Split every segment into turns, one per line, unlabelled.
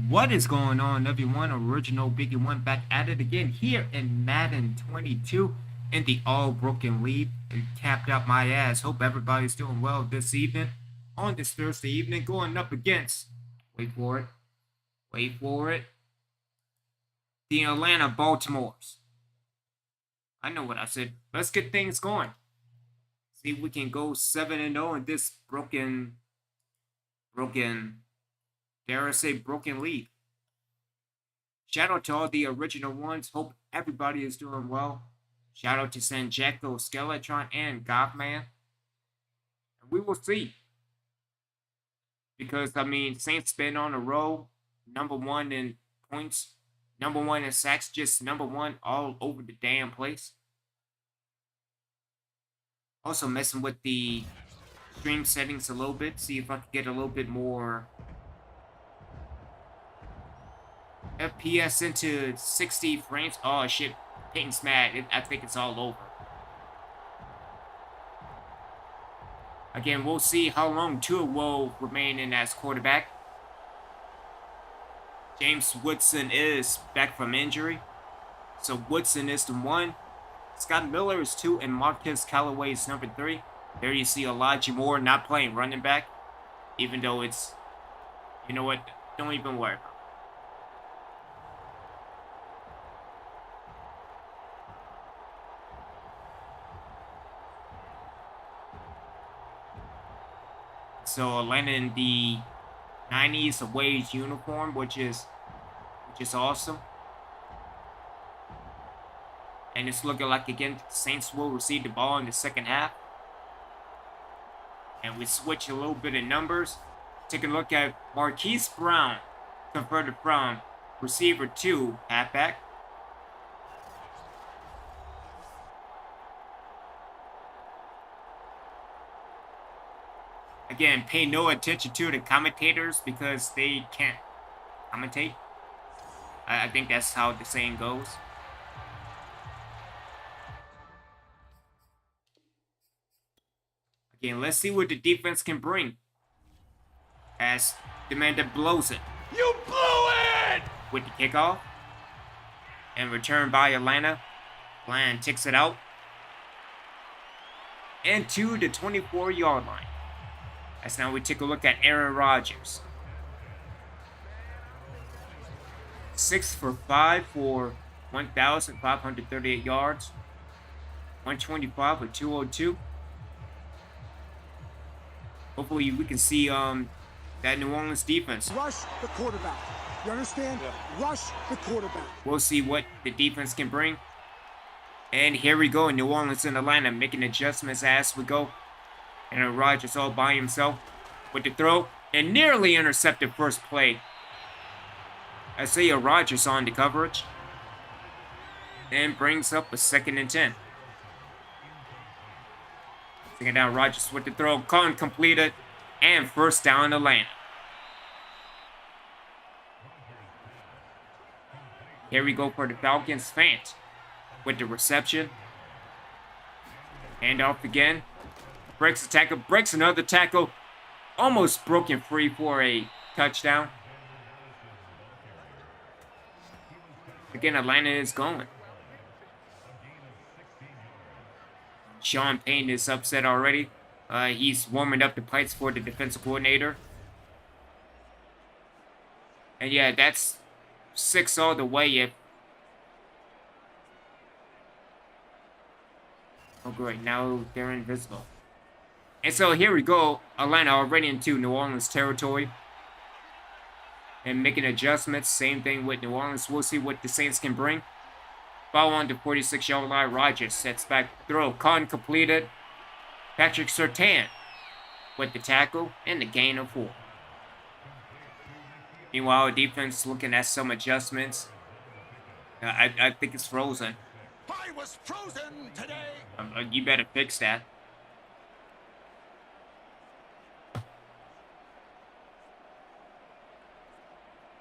What is going on, everyone? Original Biggie One back at it again here in Madden 22 in the All Broken League. It capped up my ass. Hope everybody's doing well this evening. On this Thursday evening, going up against, wait for it, the Atlanta Baltimores. I know what I said. Let's get things going. See if we can go 7-0 in this broken, dare I say, broken league. Shout out to all the original ones. Hope everybody is doing well. Shout out to Sanjeko, Skeletron, and Godman. And we will see. Because, I mean, Saints been on a roll. number one in points, number one in sacks, just number one all over the damn place. Also messing with the stream settings a little bit, see if I can get a little bit more FPS into 60 frames. Oh shit, Peyton's mad. I think it's all over. Again, we'll see how long Tua will remain in as quarterback. James Woodson is back from injury. So Woodson is the 1. Scott Miller is 2, and Marquez Callaway is number 3. There you see Elijah Moore not playing running back, even though it's, you know what, don't even worry about it. So Atlanta in the 90s away uniform, which is awesome. And it's looking like, again, the Saints will receive the ball in the second half. And we switch a little bit of numbers. Take a look at Marquise Brown, converted from receiver to halfback. Again, pay no attention to the commentators because they can't commentate. I think that's how the saying goes. Again, let's see what the defense can bring. As Demanda blows it.
You blew it!
With the kickoff. And returned by Atlanta. Bland takes it out. And to the 24-yard line. As now we take a look at Aaron Rodgers. 6 for 5 for 1,538 yards. 125 with 202. Hopefully we can see that New Orleans defense.
Rush the quarterback. You understand? Yeah. Rush the quarterback.
We'll see what the defense can bring. And here we go. New Orleans and Atlanta making adjustments as we go. And Rodgers all by himself with the throw. And nearly intercepted first play. Isaiah Rodgers on the coverage. And brings up a 2nd and 10. Second down, Rodgers with the throw. Caught completed. And first down, Atlanta. Here we go for the Falcons. Fant with the reception. Hand off again. Breaks a tackle. Breaks another tackle. Almost broken free for a touchdown. Again, Atlanta is going. Sean Payton is upset already. He's warming up the pipes for the defensive coordinator. And yeah, that's 6 all the way. Oh great, now they're invisible. And so here we go. Atlanta already into New Orleans territory. And making adjustments. Same thing with New Orleans. We'll see what the Saints can bring. Ball on the 46-yard line. Rodgers sets back throw. Caught completed. Patrick Surtain with the tackle and the gain of 4. Meanwhile, defense looking at some adjustments. I think it's frozen.
I was frozen today.
You better fix that.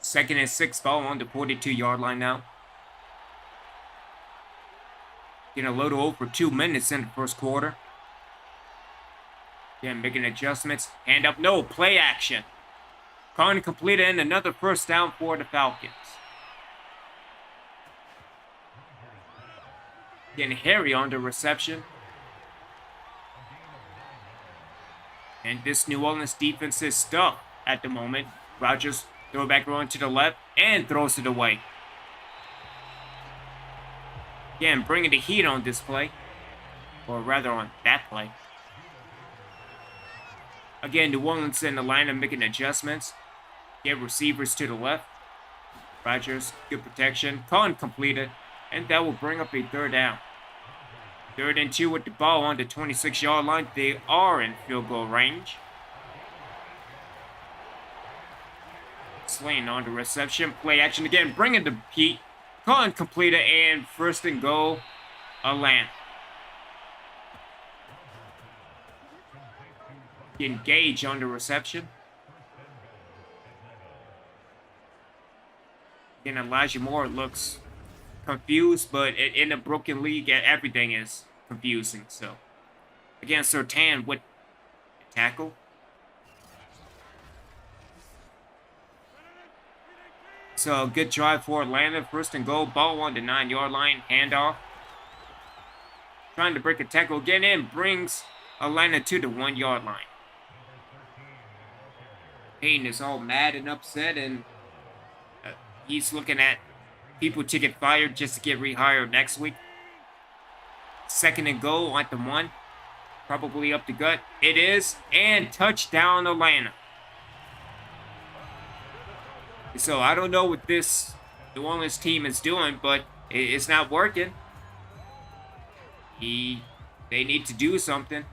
Second and 6, ball on the 42-yard line now. Getting a little over 2 minutes in the first quarter. Again, making adjustments. Hand up, no, play action. Caught completed and another first down for the Falcons. Getting Harry on the reception. And this New Orleans defense is stuck at the moment. Rodgers throw back run to the left and throws it away. Again, bringing the heat on this play. Or rather on that play. Again, New Orleans and Atlanta making adjustments. Get receivers to the left. Rodgers, good protection. Caught completed. And that will bring up a third down. 3rd and 2 with the ball on the 26-yard line. They are in field goal range. Slaying on the reception. Play action again. Bring it to Pete. Call completed and first and goal. Atlanta. Engage on the reception. Again, Elijah Moore looks confused, but in a broken league, everything is confusing. So, again, Sertan with the tackle. So, good drive for Atlanta. First and goal. Ball on the 9-yard line. Handoff. Trying to break a tackle again and brings Atlanta to the 1-yard line. Payton is all mad and upset, and he's looking at people to get fired just to get rehired next week. Second and goal at the 1. Probably up the gut. It is. And touchdown Atlanta. So I don't know what this New Orleans team is doing, but it's not working. They need to do something.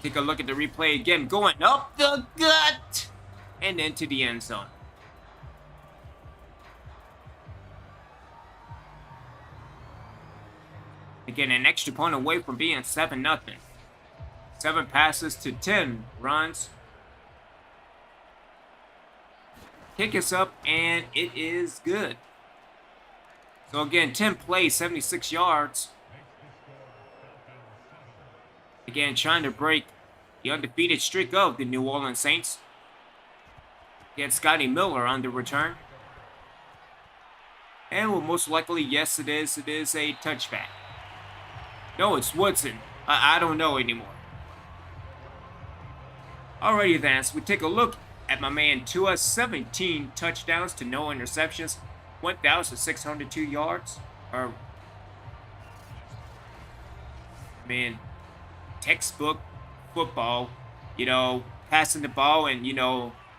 Take a look at the replay again. Going up the gut and into the end zone. Again, an extra point away from being 7-0. 7 passes to 10 runs. Kick us up, and it is good. So again, 10 plays, 76 yards. Again, trying to break the undefeated streak of the New Orleans Saints. Again, Scotty Miller on the return. And well, most likely, yes, it is a touchback. No, it's Woodson. I don't know anymore. Alrighty then, as we take a look at my man Tua, 17 touchdowns to no interceptions, 1,602 yards. Man, textbook football, passing the ball and,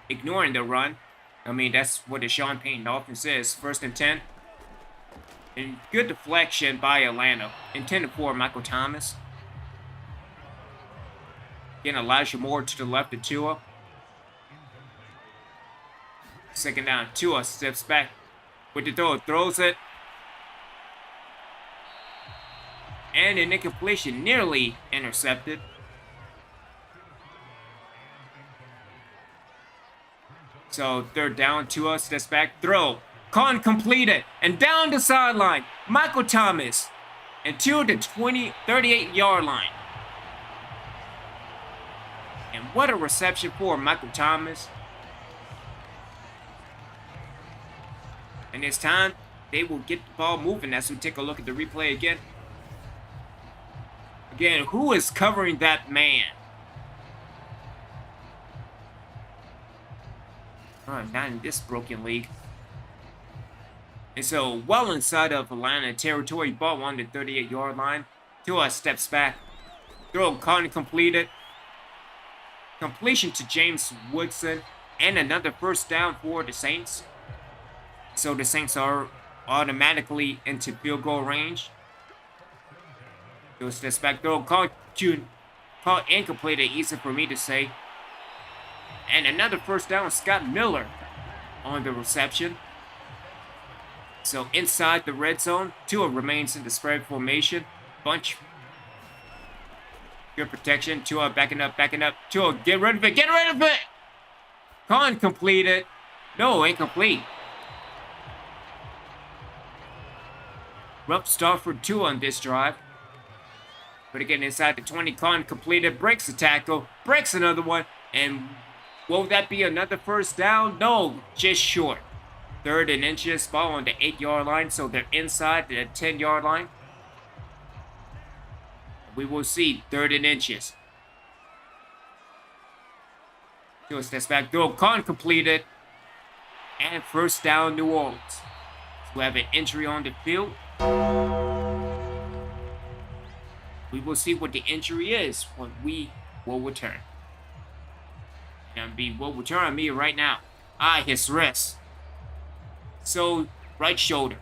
ignoring the run. I mean, that's what the Sean Payton offense is. First and 10. And good deflection by Atlanta. Intended for Michael Thomas. Again, Elijah Moore to the left of Tua. Second down, Tua steps back with the throw, throws it. And an incompletion, nearly intercepted. So third down, Tua steps back, throw. Con completed, and down the sideline, Michael Thomas, and to the 38-yard line. And what a reception for Michael Thomas. And this time, they will get the ball moving as we take a look at the replay again. Again, who is covering that man? Not in this broken league. And so, well inside of Atlanta territory, ball on the 38-yard line. Tua steps back. Throw caught and completed. Completion to James Woodson. And another first down for the Saints. So the Saints are automatically into field goal range. Tua steps back. Throw caught and completed. Easy for me to say. And another first down, Scott Miller on the reception. So inside the red zone, Tua remains in the spread formation. Bunch. Good protection. Tua backing up. Tua, get rid of it. Con completed. No, incomplete. Rough start for Tua on this drive. But again, inside the 20, Con completed. Breaks the tackle. Breaks another one. And will that be another first down? No, just short. Third and inches, ball on the 8-yard line, so they're inside the 10-yard line. We will see third and inches. Tua steps back, throw, con completed, and first down New Orleans. So we have an injury on the field. We will see what the injury is when we will return. And we will return on me right now. His wrist. So, right shoulder.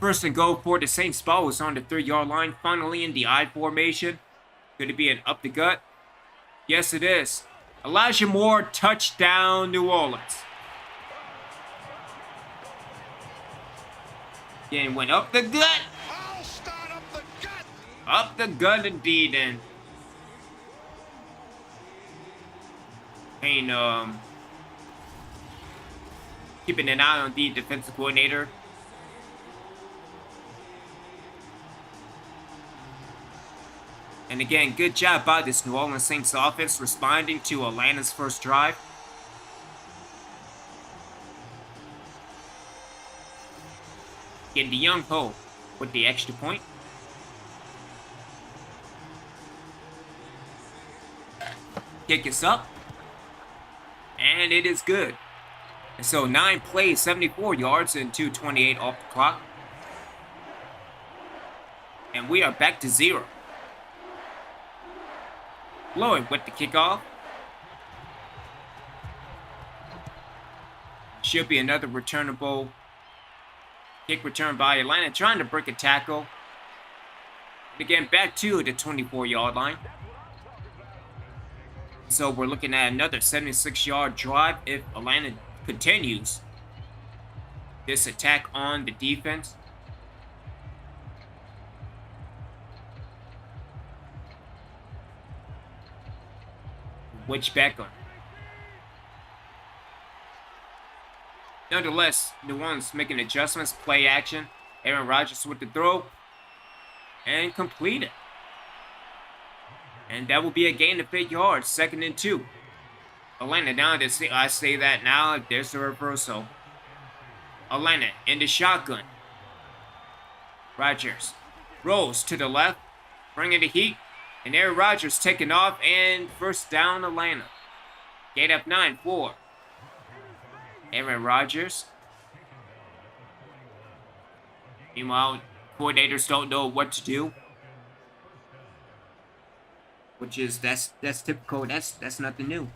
First and goal for the Saints. Ball is on the 3-yard line. Finally in the I formation. Could it be an up the gut? Yes, it is. Elijah Moore, touchdown, New Orleans. Again, went up the gut.
I'll start up the gut.
Up the gut indeed, and Payne, keeping an eye on the defensive coordinator. And again, good job by this New Orleans Saints offense responding to Atlanta's first drive. Getting the Young Ho with the extra point. Kick is up. And it is good. And so 9 plays, 74 yards, and 2:28 off the clock. And we are back to 0. Lloyd with the kickoff. Should be another returnable kick return by Atlanta, trying to break a tackle. And again, back to the 24-yard line. So we're looking at another 76-yard drive if Atlanta continues this attack on the defense. Which back on. Nonetheless, New Orleans making adjustments, play action. Aaron Rodgers with the throw. And complete it. And that will be a gain of 8 yards, 2nd and 2. Atlanta now, I say that now, there's the reversal. Atlanta in the shotgun. Rodgers rolls to the left, bringing the heat. And Aaron Rodgers taking off, and first down Atlanta. Gate up 9-4. Aaron Rodgers. Meanwhile, coordinators don't know what to do. Which is, that's typical, that's nothing new.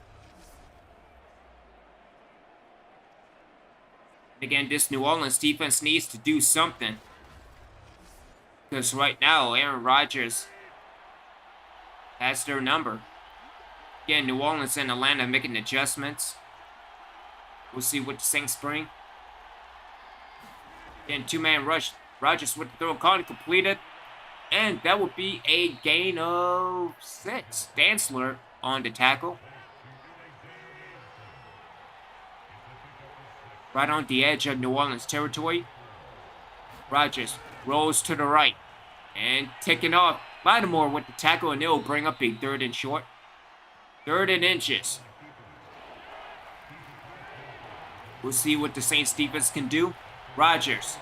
Again, this New Orleans defense needs to do something. Because right now, Aaron Rodgers has their number. Again, New Orleans and Atlanta making adjustments. We'll see what the Saints bring. Again, 2-man rush. Rodgers with the throw, caught, completed. And that would be a gain of 6. Dantzler on the tackle. Right on the edge of New Orleans territory. Rodgers rolls to the right. And taking off. Lattimore with the tackle, and they'll bring up a 3rd and short. 3rd and inches. We'll see what the Saints defense can do. Rodgers.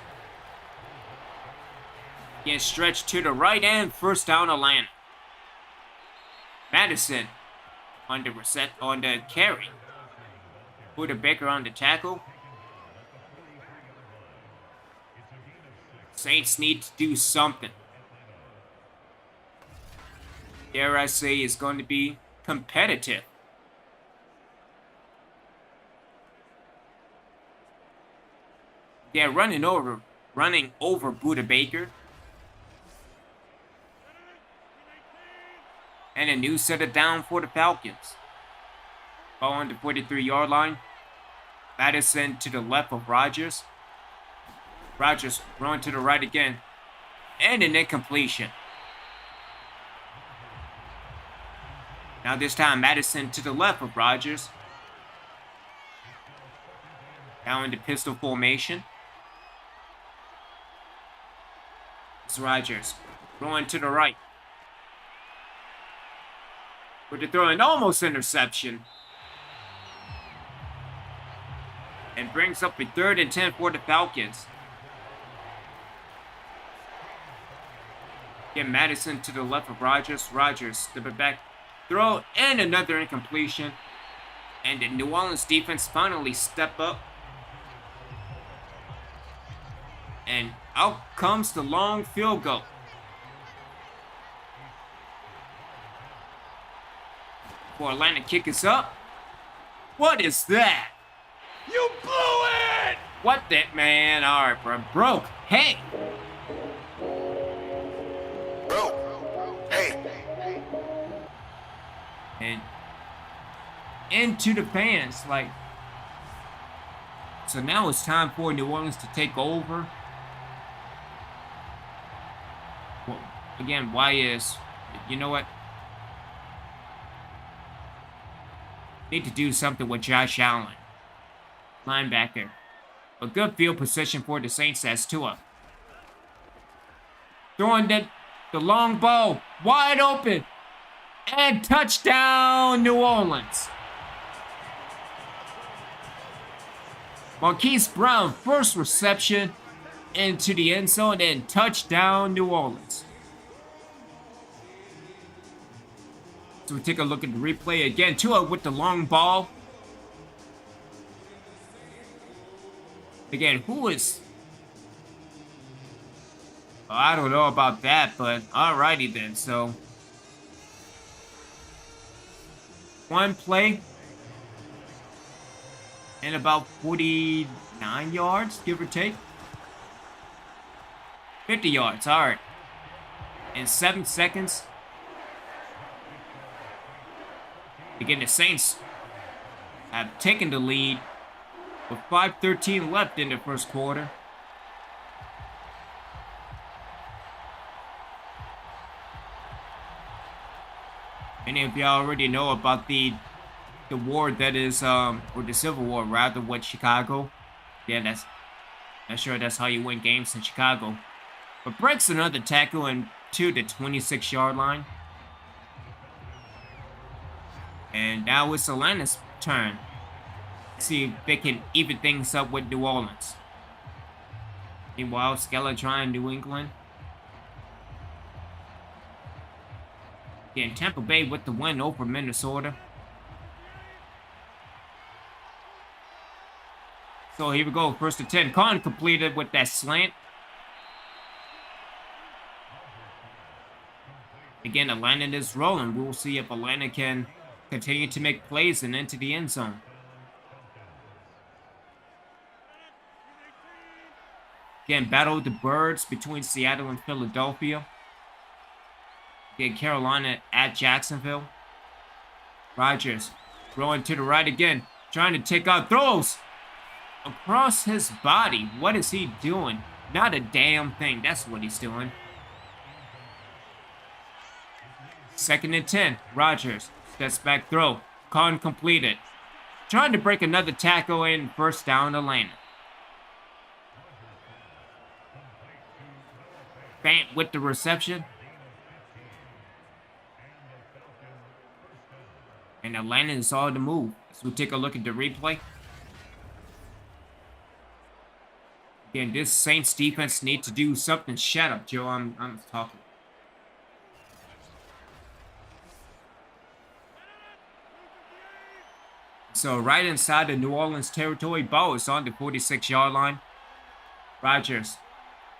Again, stretched to the right, and first down Atlanta. Madison on the carry. Buda Baker on the tackle. Saints need to do something. Dare I say is going to be competitive. Yeah, running over Buda Baker. And a new set of down for the Falcons. Ball on the 43-yard line. Madison to the left of Rodgers. Rodgers running to the right again. And an incompletion. Now this time Madison to the left of Rodgers. Now in the pistol formation. It's Rodgers going to the right. With the throw, an almost interception. And brings up a 3rd and 10 for the Falcons. Get Madison to the left of Rodgers. Rodgers stepping back. Throw and another incompletion. And the New Orleans defense finally step up. And out comes the long field goal. For Atlanta, kick is up. What is that?
You blew it!
What that, man? All right, bro. Broke. Hey.
Bro, hey.
And into the fans. Like, so now it's time for New Orleans to take over. Well, again, why is, you know what? Need to do something with Josh Allen. Linebacker. A good field position for the Saints as Tua. Throwing the long ball. Wide open. And touchdown, New Orleans. Marquise Brown, first reception into the end zone, and touchdown, New Orleans. So we take a look at the replay again. Tua with the long ball. Again, who is... Oh, I don't know about that, but alrighty then. So, one play and about 49 yards, give or take. 50 yards, all right. In 7 seconds. Again, the Saints have taken the lead with 5:13 left in the first quarter. Many of y'all already know about the war that is, or the Civil War rather, with Chicago. Yeah, that's not sure that's how you win games in Chicago. But breaks another tackle into the 26-yard line. And now it's Atlanta's turn. See if they can even things up with New Orleans. Meanwhile, Skeletron, New England. Again, Tampa Bay with the win over Minnesota. So here we go, first and 10. Khan completed with that slant. Again, Atlanta is rolling. We'll see if Atlanta can continue to make plays and into the end zone. Again, battle of the birds between Seattle and Philadelphia. Again, Carolina at Jacksonville. Rodgers throwing to the right again. Trying to take out throws across his body. What is he doing? Not a damn thing. That's what he's doing. Second and 10. Rodgers steps back throw. Khan completed. Trying to break another tackle in first down Atlanta. Fant with the reception. And Atlanta is all the move. So we'll take a look at the replay. Again, this Saints defense need to do something. Shut up, Joe. I'm talking. So right inside the New Orleans territory, ball is on the 46-yard line. Rodgers,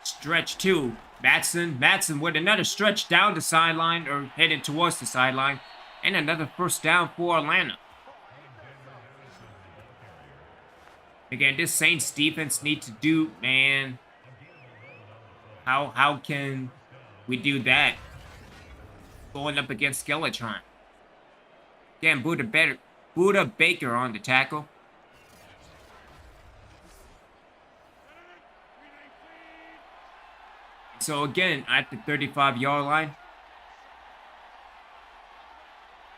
stretch two. Matson with another stretch down the sideline, or headed towards the sideline. And another first down for Atlanta. Again, this Saints defense need to do, man. How can we do that? Going up against Skeletron. Again, Buda Baker on the tackle. So again, at the 35-yard line.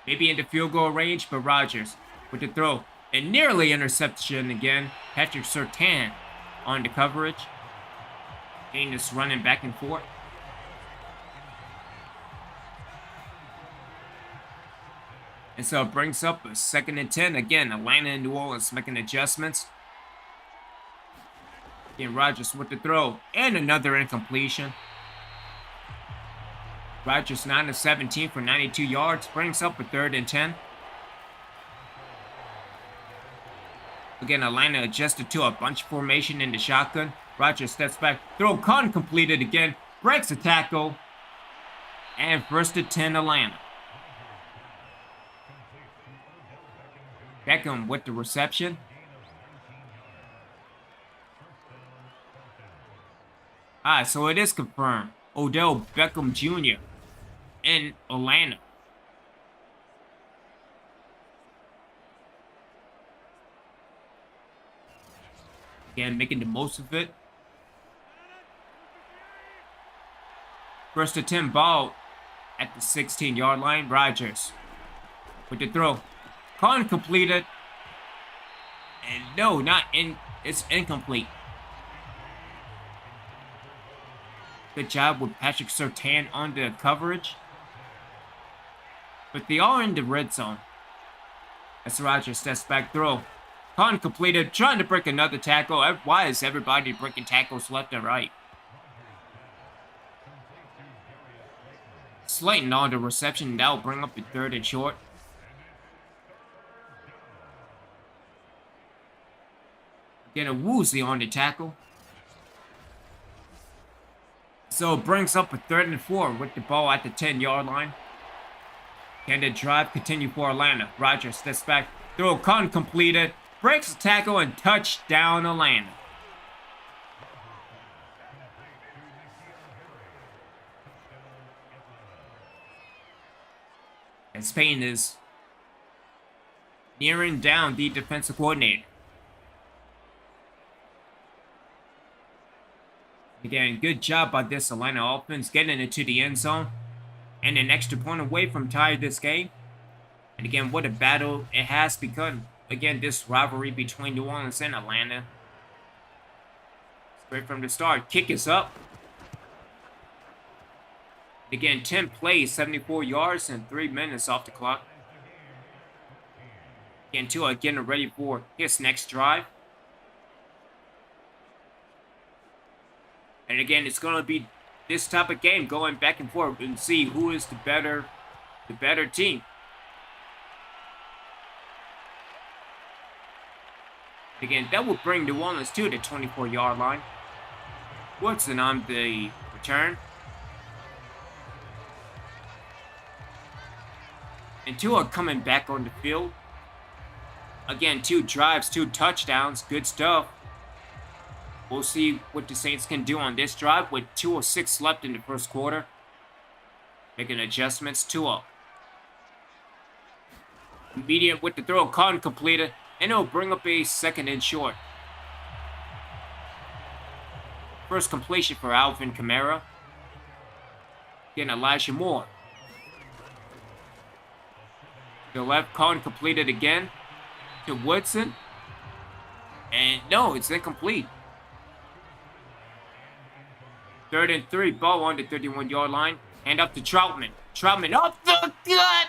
Maybe in the field goal range, but Rodgers with the throw. And nearly interception again. Patrick Surtain on the coverage. Again, just running back and forth. And so it brings up a second and 10. Again, Atlanta and New Orleans making adjustments. Again, Rodgers with the throw. And another incompletion. Rodgers 9 of 17 for 92 yards. Brings up a third and 10. Again, Atlanta adjusted to a bunch formation in the shotgun. Rodgers steps back. Throw Khan completed again. Breaks the tackle. And first and 10 Atlanta. Beckham with the reception. Alright, so it is confirmed. Odell Beckham Jr. in Atlanta. Again, making the most of it. First attempt ball at the 16-yard line. Rodgers with the throw. Caught completed. And no, not in. It's incomplete. Good job with Patrick Surtain on the coverage. But they are in the red zone. As Rodgers steps back throw. Caught completed. Trying to break another tackle. Why is everybody breaking tackles left and right? Slayton on the reception. That'll bring up the 3rd and short. Get a Woozy on the tackle. So it brings up a 3rd and 4 with the ball at the 10-yard line. Can the drive continue for Atlanta? Rodgers steps back. Throw caught completed. Breaks the tackle and touchdown Atlanta. And Spain is nearing down the defensive coordinator. Again, good job by this Atlanta offense getting into the end zone. And an extra point away from tying this game. And again, what a battle it has become. Again, this rivalry between New Orleans and Atlanta. Straight from the start. Kick is up. Again, 10 plays, 74 yards, and 3 minutes off the clock. Again, Tua getting ready for his next drive. And again, it's going to be this type of game going back and forth and see who is the better team. Again, that will bring New Orleans to the 24-yard line. Woodson on the return. And Tua coming back on the field. Again, 2 drives, 2 touchdowns. Good stuff. We'll see what the Saints can do on this drive with 2:06 left in the first quarter. Making adjustments. Tua. Immediate with the throw. Caught completed. And it'll bring up a 2nd and short. First completion for Alvin Kamara. Again, Elijah Moore. The left caught completed again to Woodson. And no, it's incomplete. 3rd and 3, ball on the 31-yard line. Hand up to Troutman. Troutman up the gut.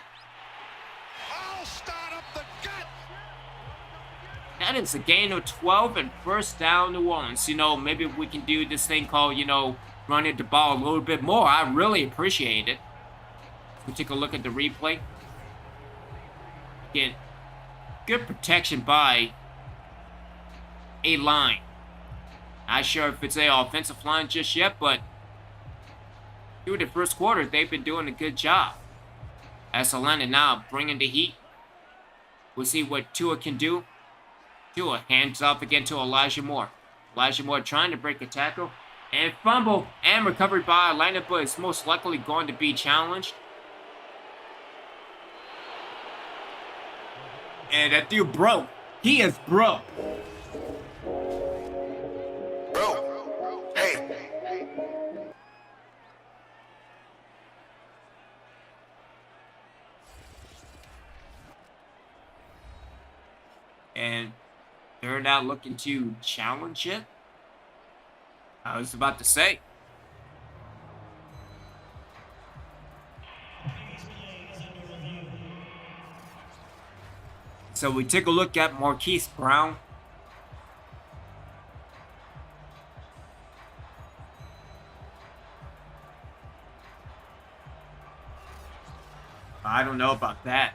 That is a gain of 12 and first down New Orleans. You know, maybe we can do this thing called, running the ball a little bit more. I really appreciate it. We'll take a look at the replay. Again, good protection by a line. Not sure if it's an offensive line just yet, but through the first quarter, they've been doing a good job. As Atlanta now bringing the heat. We'll see what Tua can do. Tua hands off again to Elijah Moore. Elijah Moore trying to break a tackle. And fumble and recovered by Atlanta, but it's most likely going to be challenged. And that dude broke. He is broke.
Bro, hey.
And they're not looking to challenge it. I was about to say. So we take a look at Marquise Brown. I don't know about that.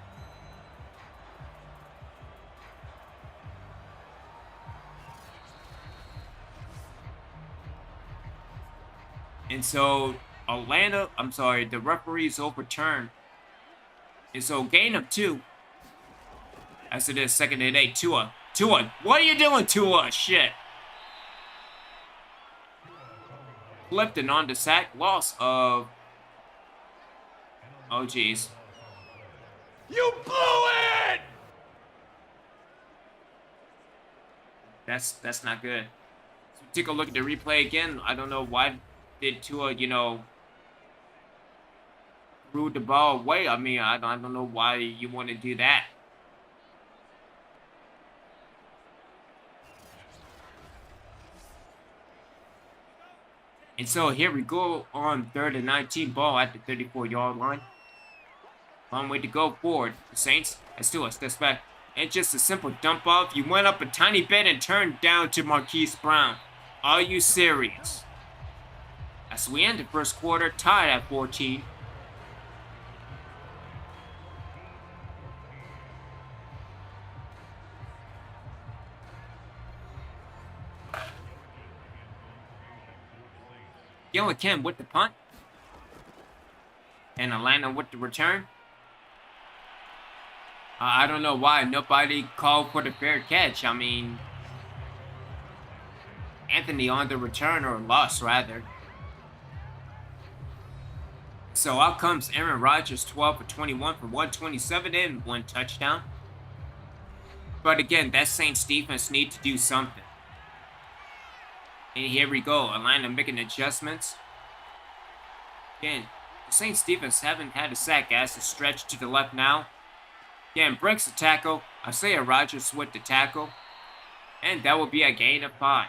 And so the referees overturned. And so gain of 2. As it is 2nd and 8. Tua, what are you doing, Tua? Shit. flipped and on the sack. Loss of... Oh, geez.
You blew it!
That's not good. So take a look at the replay again. I don't know why did Tua, threw the ball away. I mean, I don't know why you want to do that. And so here we go on 3rd and 19, ball at the 34-yard line. Long way to go forward. The Saints, as Tua steps back. And just a simple dump off. You went up a tiny bit and turned down to Marquise Brown. Are you serious? As we end the first quarter, tied at 14. Gillikin with the punt. And Atlanta with the return. I don't know why nobody called for the fair catch. I mean, Anthony on the return, or loss rather. So out comes Aaron Rodgers, 12 for 21 for 127 and 1 touchdown. But again, that Saints defense need to do something. And here we go, Atlanta making adjustments. Again, the Saints defense haven't had a sack as a stretch to the left now. Again, breaks the tackle. Isaiah Rodgers with the tackle. And that will be a gain of 5.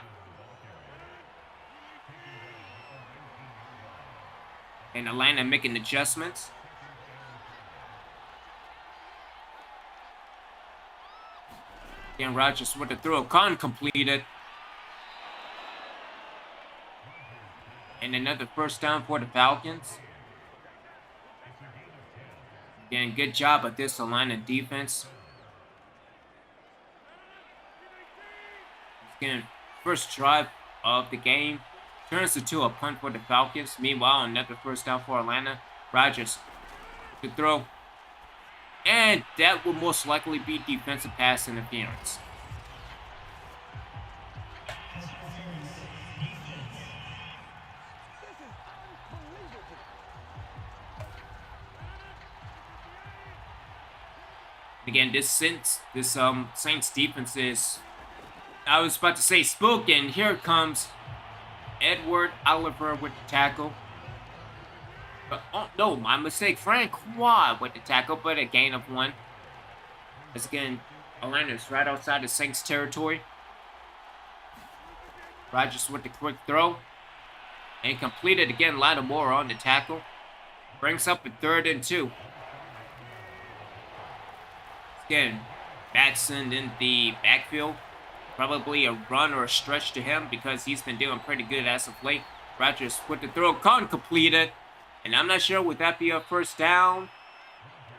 And Atlanta making adjustments. Again, Rodgers with the throw. Con completed. And another first down for the Falcons. Again, good job at this Atlanta defense. Again, first drive of the game. Turns into a punt for the Falcons. Meanwhile, another first down for Atlanta. Rodgers to throw. And that will most likely be defensive pass interference. Again, this Saints defense is, I was about to say spook, and here comes Edward Oliver with the tackle. But, oh no, my mistake. Frank Quad with the tackle, but a gain of 1. As again, Atlanta's right outside the Saints territory. Rodgers with the quick throw. And completed again, Lattimore on the tackle. Brings up a 3rd and 2. Again, Batson in the backfield. Probably a run or a stretch to him because he's been doing pretty good as of late. Rodgers with the throw, con completed. And I'm not sure, would that be a first down?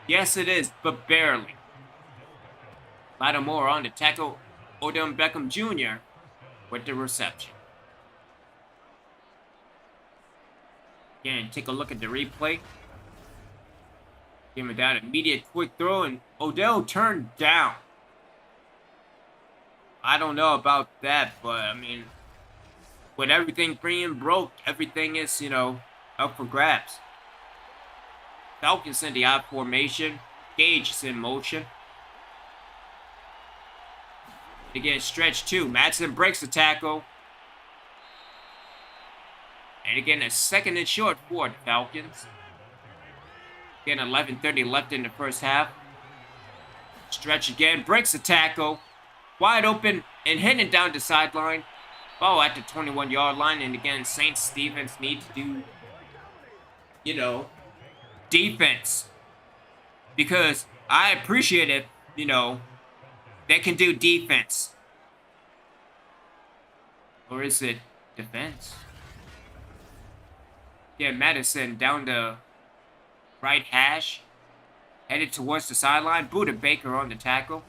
Yes, it is, but barely. Lattimore on the tackle. Odell Beckham Jr. with the reception. Again, take a look at the replay. Give him that immediate quick throw, and Odell turned down. I don't know about that, but I mean, with everything being broke, everything is, up for grabs. Falcons in the I formation. Gage is in motion. Again, stretch 2. Madsen breaks the tackle. And again, a 2nd and short for the Falcons. Again, 11:30 left in the first half. Stretch again, breaks the tackle. Wide open and hitting down the sideline. Ball at the 21-yard line. And again, Saints defense need to do, defense. Because I appreciate it, they can do defense. Or is it defense? Yeah, Madison down the right hash. Headed towards the sideline. Buda Baker on the tackle.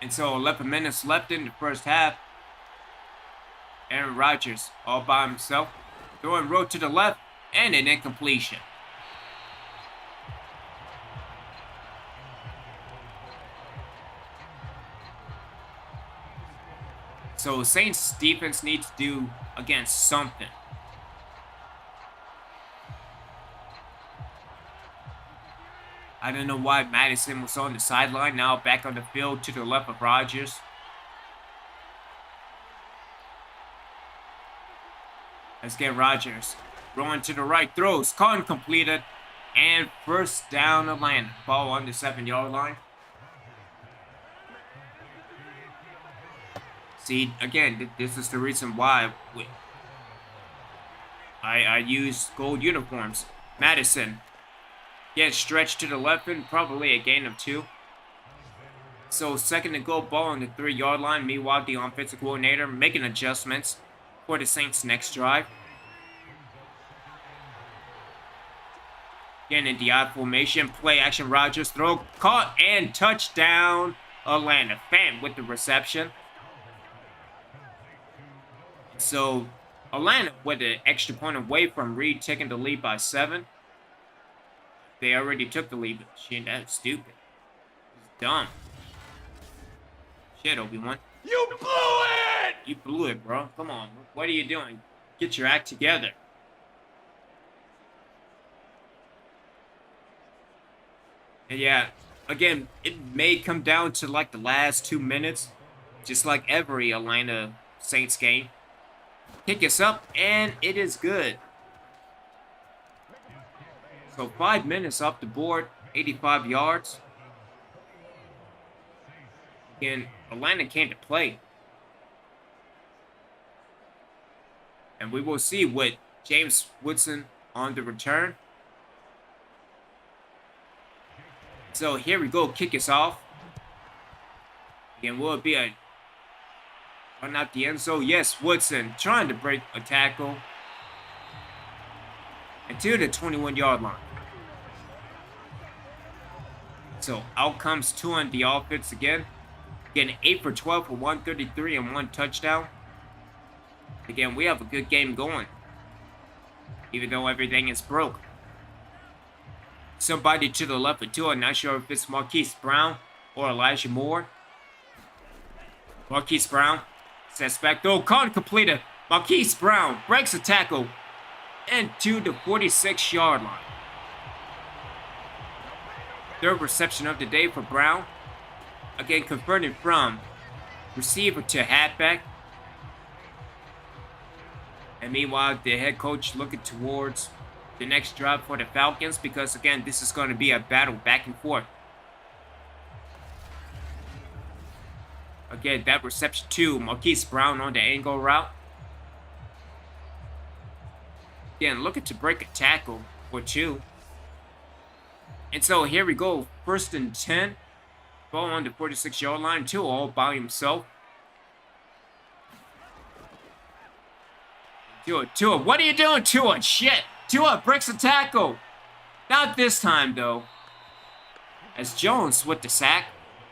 And so 11 minutes left in the first half. Aaron Rodgers all by himself. Throwing road to the left and an incompletion. So Saints defense needs to do, again, something. I don't know why Madison was on the sideline. Now back on the field to the left of Rodgers. Let's get Rodgers. Rolling to the right. Throws. Caught completed. And first down Atlanta. Ball on the 7-yard line. See, again, this is the reason why I use gold uniforms. Madison gets stretched to the left and probably a gain of 2. So second and goal, ball on the 3-yard line. Meanwhile, the offensive coordinator making adjustments for the Saints' next drive. Again in the I formation, play action. Rodgers throw, caught, and touchdown Atlanta. Fan with the reception. So Atlanta with an extra point away from Reed taking the lead by 7. They already took the lead. Shit, that's stupid. It's dumb. Shit, Obi-Wan.
You blew it!
You blew it, bro. Come on. What are you doing? Get your act together. And yeah, again, it may come down to like the last 2 minutes. Just like every Atlanta Saints game. Kick us up, and it is good. So 5 minutes off the board, 85 yards. Again, Atlanta came to play. And we will see with James Woodson on the return. So here we go, kick us off. Again, will it be a run out the end zone? Yes, Woodson trying to break a tackle. And to the 21-yard line. So out comes 2 on the offense again. Again, 8 for 12 for 133 and 1 touchdown. Again, we have a good game going. Even though everything is broke. Somebody to the left of 2. I'm not sure if it's Marquise Brown or Elijah Moore. Marquise Brown sets back. Throw, caught completed. Marquise Brown breaks a tackle. And to the 46-yard line. Third reception of the day for Brown. Again, converted from receiver to halfback. And meanwhile, the head coach looking towards the next drive for the Falcons. Because, again, this is going to be a battle back and forth. Again, that reception to Marquise Brown on the angle route. Again, looking to break a tackle for 2. And so here we go. 1st and 10. Ball on the 46-yard line. 2 all by himself. Tua. What are you doing, Tua? Shit. Tua breaks a tackle. Not this time, though. As Jones with the sack.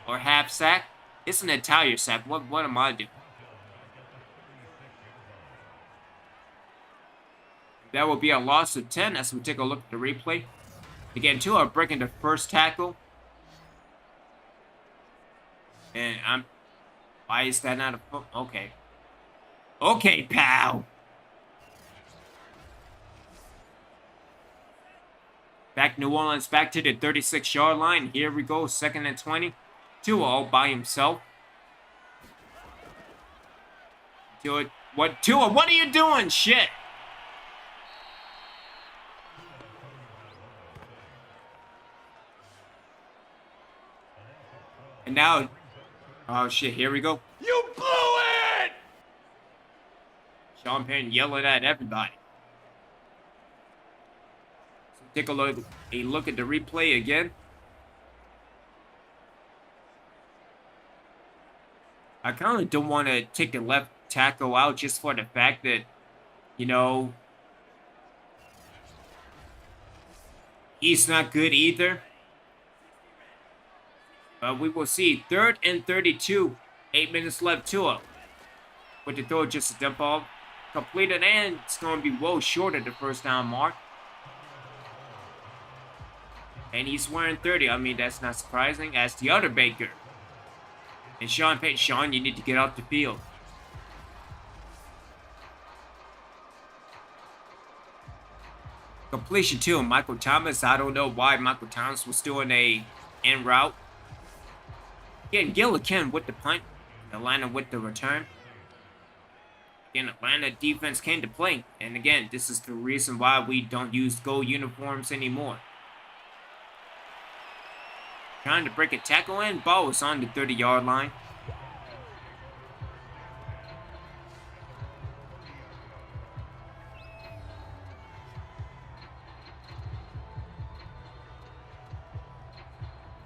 Or half sack. It's an entire sack. What am I doing? That will be a loss of 10 as we take a look at the replay. Again, Tua breaking the first tackle. And why is that not a foot? Okay. Okay, pal. Back New Orleans, back to the 36-yard line. Here we go, 2nd and 20. Tua all by himself. Tua, what are you doing? Shit. And now, oh shit, here we go.
You blew it!
Sean Payton yelling at everybody. So take a look at the replay again. I kind of don't want to take the left tackle out just for the fact that, you know, he's not good either. But we will see. 3rd and 32. 8 minutes left. Tua with the throw, just a dump ball completed, and it's going to be well short of the first down mark. And he's wearing 30. I mean, that's not surprising. As the other Baker. And Sean Payton, Sean, you need to get off the field. Completion to Michael Thomas. I don't know why Michael Thomas was doing a en route. Again, Gillikin with the punt. Atlanta with the return. Again, Atlanta defense came to play. And again, this is the reason why we don't use gold uniforms anymore. Trying to break a tackle in. Ball was on the 30-yard line.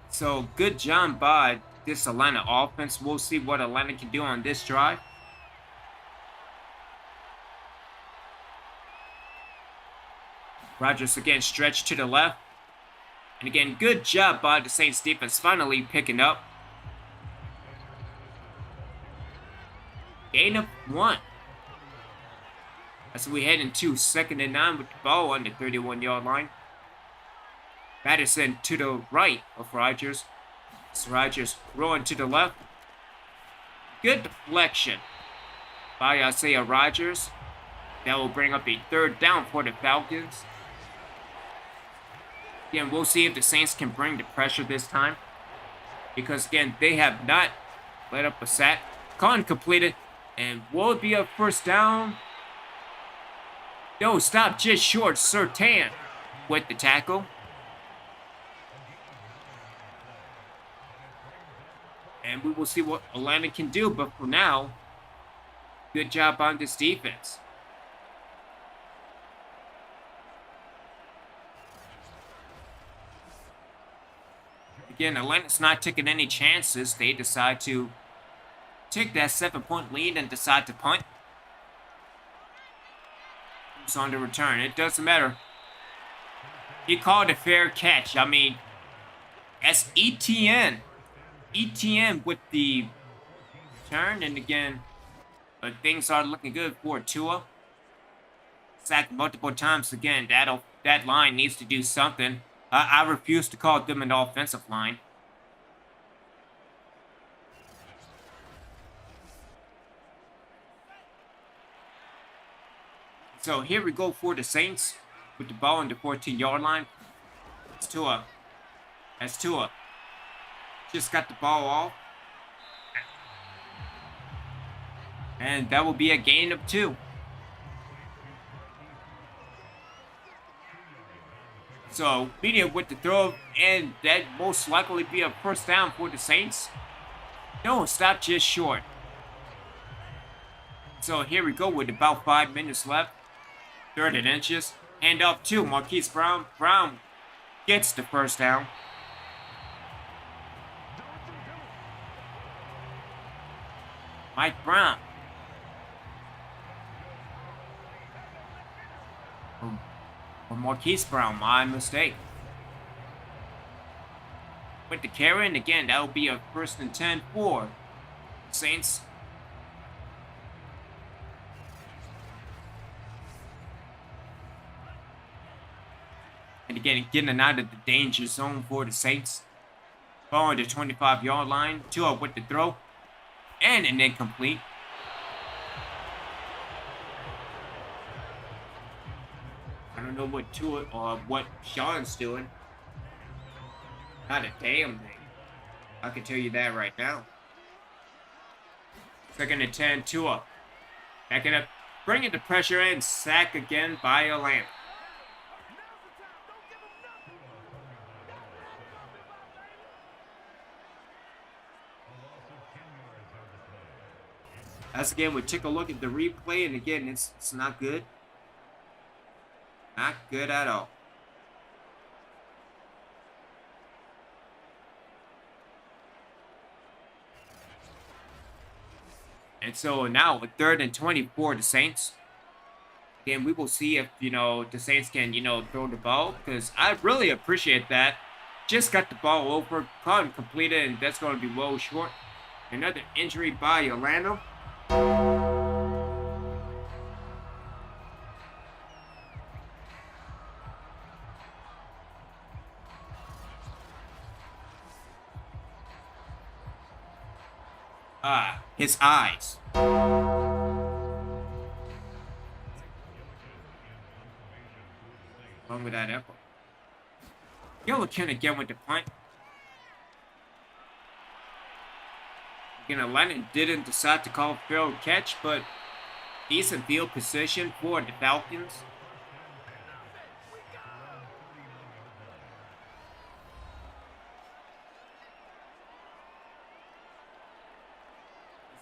So, good job by this Atlanta offense. We'll see what Atlanta can do on this drive. Rodgers again stretched to the left. And again, good job by the Saints defense finally picking up. Gain of 1. As we head into 2nd and 9 with the ball on the 31-yard line. Madison to the right of Rodgers. It's Rodgers rolling to the left. Good deflection by Isaiah Rodgers. That will bring up a 3rd down for the Falcons. Again, we'll see if the Saints can bring the pressure this time. Because, again, they have not let up a sack. Con completed. And will it be a 1st down? No, stop just short. Surtain with the tackle. And we will see what Atlanta can do. But for now, good job on this defense. Again, Atlanta's not taking any chances. They decide to take that 7-point lead and decide to punt. Who's on the return? It doesn't matter. He called a fair catch. I mean, as ETN with the turn, and again, things are looking good for Tua. Sacked multiple times again. That line needs to do something. I refuse to call them an offensive line. So here we go for the Saints with the ball on the 14-yard line. It's Tua. That's Tua. Just got the ball off. And that will be a gain of 2. So, medium with the throw, and that most likely be a 1st down for the Saints. No, stop just short. So, here we go with about 5 minutes left. 3rd and inches. Hand off to Marquise Brown. Brown gets the 1st down. Mike Brown. Or Marquise Brown, my mistake. With the carry, and again, that will be a 1st and 10 for Saints. And again, getting out of the danger zone for the Saints. Ball on the 25-yard line. Tua with the throw. And an incomplete. I don't know what Tua or what Sean's doing. Not a damn thing. I can tell you that right now. 2nd and 10, Tua. Backing up. Bringing the pressure in. Sack again by Atlanta. As again, we take a look at the replay, and again, it's not good. Not good at all. And so now with 3rd and 20 for the Saints. Again, we will see if, the Saints can, throw the ball. Because I really appreciate that. Just got the ball over, caught and completed, and that's going to be well short. Another injury by Atlanta. His eyes. wrong with that echo? Gillikin again with the punt. Again, Atlanta didn't decide to call field catch, but decent field position for the Falcons.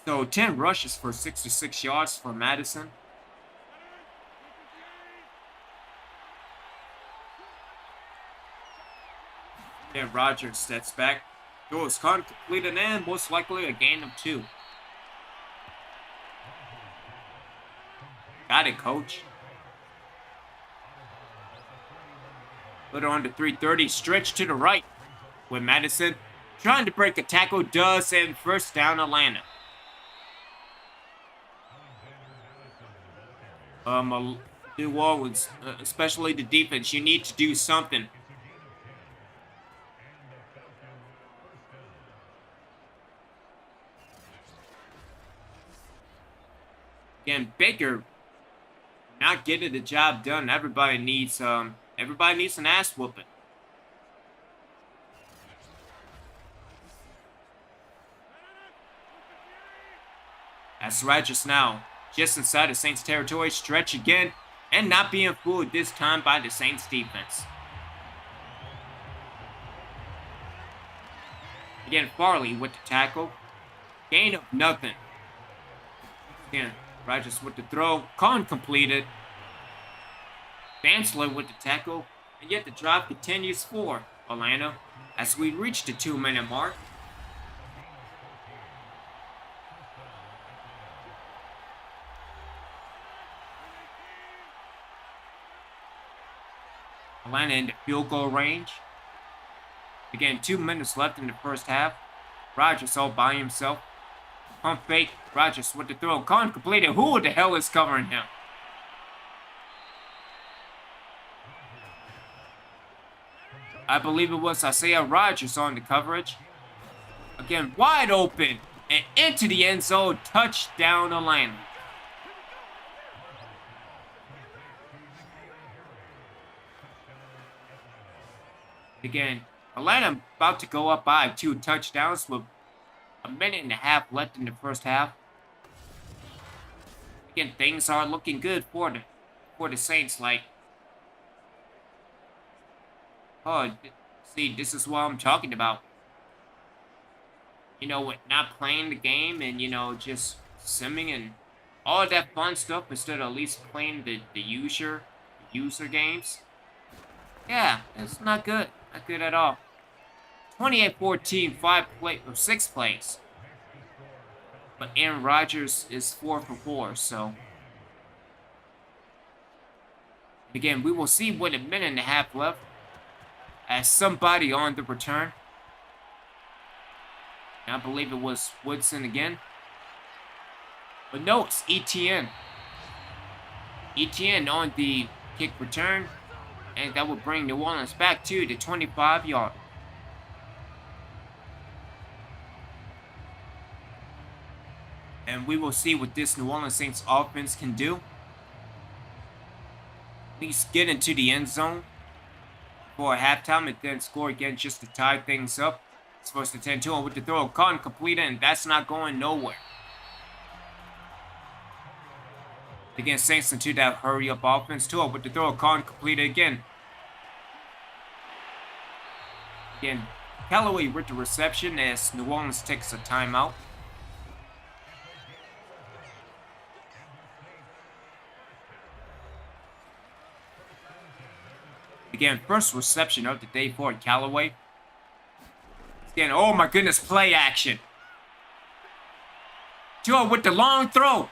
So 10 rushes for 66 yards for Madison. Then Rodgers steps back. Throws caught, completed, and most likely a gain of 2. Got it, coach. Put on the 330, stretch to the right. With Madison trying to break a tackle, does, and first down Atlanta. New Orleans, especially the defense, you need to do something. Again, Baker not getting the job done. Everybody needs an ass whooping. As Rodgers now just inside the Saints territory, stretch again, and not being fooled this time by the Saints defense. Again, Farley with the tackle. Gain of nothing. Again, Rodgers with the throw. Con completed. Vansler with the tackle. And yet the drive continues for Atlanta as we reach the 2-minute mark. Atlanta in the field goal range. Again, 2 minutes left in the first half. Rodgers all by himself. Pump fake. Rodgers with the throw. Con completed. Who the hell is covering him? I believe it was Isaiah Rodgers on the coverage. Again, wide open. And into the end zone. Touchdown Atlanta. Again, Atlanta about to go up by 2 touchdowns with a minute and a half left in the first half. Again, things are looking good for the Saints. Like, oh, see, this is what I'm talking about. You know, with not playing the game and, you know, just simming and all that fun stuff instead of at least playing the user games. Yeah, it's not good. Not good at all. 28-14, 6 plays. But Aaron Rodgers is 4 for 4, so. Again, we will see with a minute and a half left as somebody on the return. I believe it was Woodson again. But no, it's ETN. ETN on the kick return. And that will bring New Orleans back to the 25-yard. And we will see what this New Orleans Saints offense can do. At least get into the end zone for a halftime and then score again just to tie things up. It's first to 10-2 with the throw. Caught and completed, and that's not going nowhere. Again, Saints into that hurry-up offense. 2 with the throw. Caught and completed again. Again, Callaway with the reception as New Orleans takes a timeout. Again, first reception of the day for Callaway. Again, oh my goodness, play action. 2 with the long throw.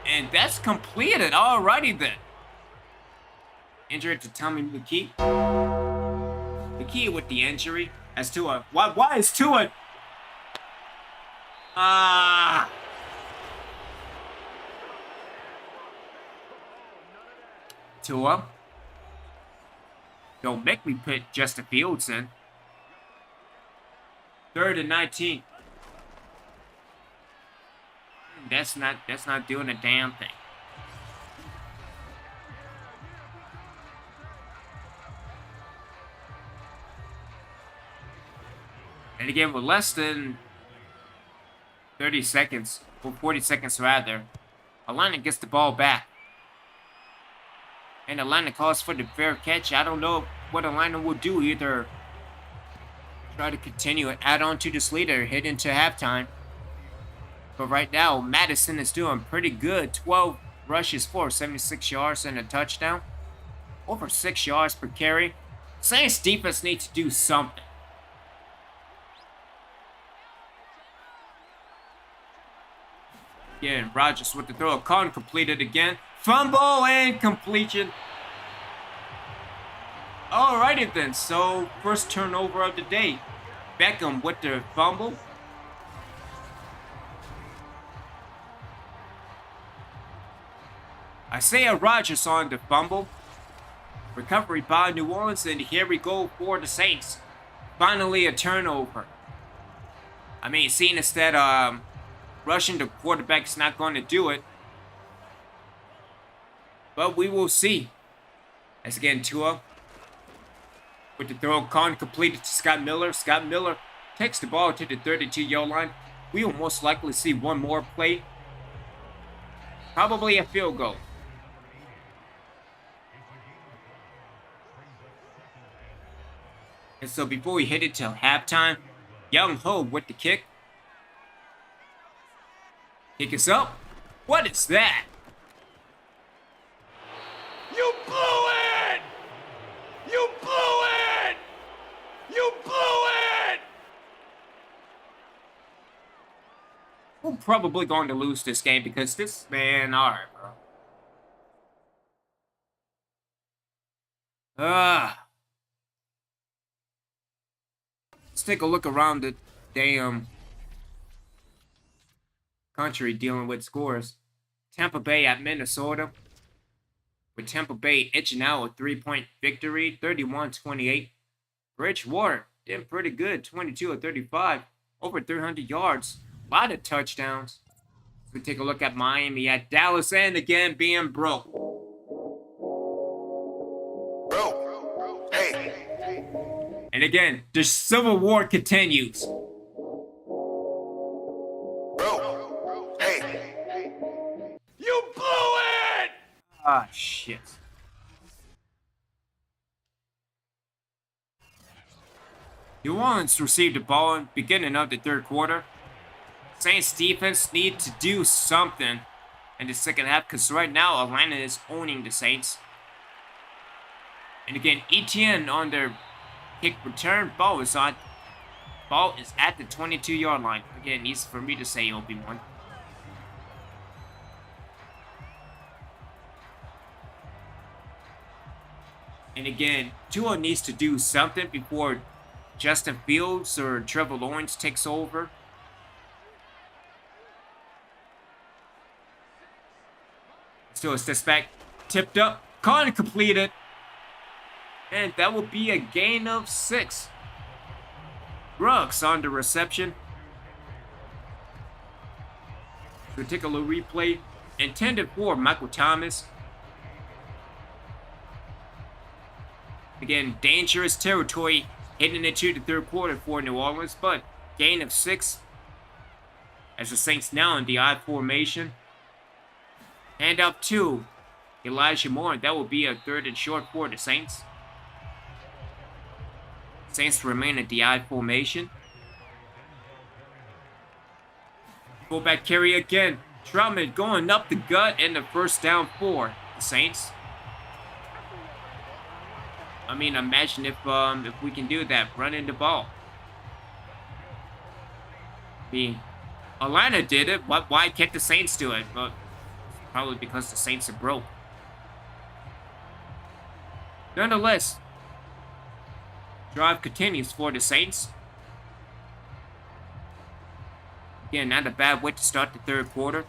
And that's completed. Alrighty then. Injury to Tommy McKee. McKee with the injury. As Tua. Why is Tua? Tua. Don't make me put Justin Fields in. 3rd and 19. That's not doing a damn thing. And again, with less than 30 seconds, or 40 seconds rather, Atlanta gets the ball back. And Atlanta calls for the fair catch. I don't know what Atlanta will do. Either try to continue and add on to this lead or head into halftime. But right now, Madison is doing pretty good. 12 rushes for 76 yards and a touchdown. Over 6 yards per carry. Saints defense needs to do something. Again, Rodgers with the throw. Con completed again. Fumble and completion. Alrighty then. So, first turnover of the day. Beckham with the fumble. Isaiah Rodgers on the fumble. Recovery by New Orleans, and here we go for the Saints. Finally a turnover. I mean, seeing as that rushing the quarterback is not going to do it. But we will see. As again, Tua with the throw. Con completed to Scott Miller. Scott Miller takes the ball to the 32-yard line. We will most likely see one more play. Probably a field goal. And so before we hit it till halftime, Young Ho with the kick. Kick is up. What is that?
You blew it! You blew it! You blew it!
We're probably going to lose this game because this man, alright, bro. Let's take a look around the damn country dealing with scores. Tampa Bay at Minnesota. With Tampa Bay edging out a 3-point victory, 31-28. Bridgewater did pretty good, 22 of 35, over 300 yards, a lot of touchdowns. We take a look at Miami at Dallas, and again being broke.
Bro, hey.
And again, the Civil War continues.
Bro, hey. You blew it!
Ah, shit. New Orleans received the ball in the beginning of the third quarter. Saints defense need to do something in the second half because right now Atlanta is owning the Saints. And again, Etienne on their kick return. Ball is at the 22-yard line. Again, easy for me to say, Obi-Wan. And again, Tua needs to do something before Justin Fields or Trevor Lawrence takes over. Still a step back, tipped up, Con completed. And that will be a gain of 6. Ruggs on the reception. We'll take a little replay. Intended for Michael Thomas. Again, dangerous territory heading into the third quarter for New Orleans, but gain of 6 as the Saints now in the I formation. Hand up to Elijah Moore. That will be a 3rd and short for the Saints. Saints remain at the I formation. Fullback carry again. Troutman going up the gut and the first down for the Saints. I mean, imagine if we can do that, running the ball. Atlanta did it. Why can't the Saints do it? Well, probably because the Saints are broke. Nonetheless, drive continues for the Saints. Again, not a bad way to start the third quarter.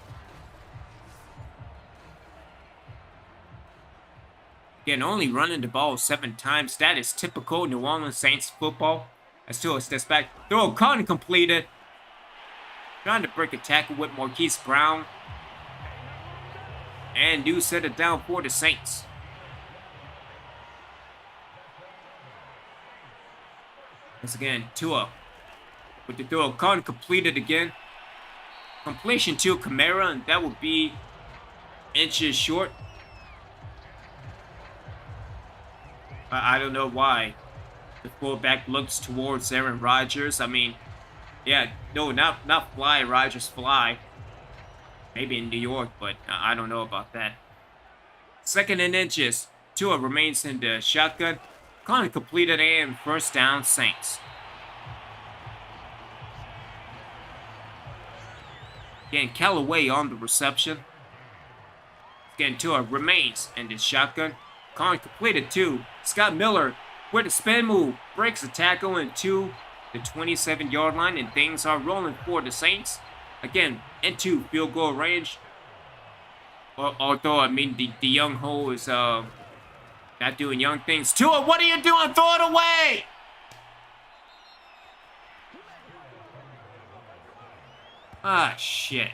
Again, only running the ball 7 times. That is typical New Orleans Saints football. As Tua steps back. Throw caught and completed. Trying to break a tackle with Marquise Brown. And do set it down for the Saints. Once again, Tua with the throw. Con completed again. Completion to Kamara, and that would be inches short. I don't know why the fullback looks towards Aaron Rodgers. I mean, yeah, no, not fly, Rodgers fly. Maybe in New York, but I don't know about that. 2nd and inches. Tua remains in the shotgun. Con completed and first down Saints. Again, Callaway on the reception. Again, Tua remains in the shotgun. Con completed to Scott Miller with a spin move. Breaks a tackle into the 27-yard line, and things are rolling for the Saints. Again, into field goal range. Although, I mean, the young Ho is not doing young things. Tua, what are you doing? Throw it away! Ah, shit.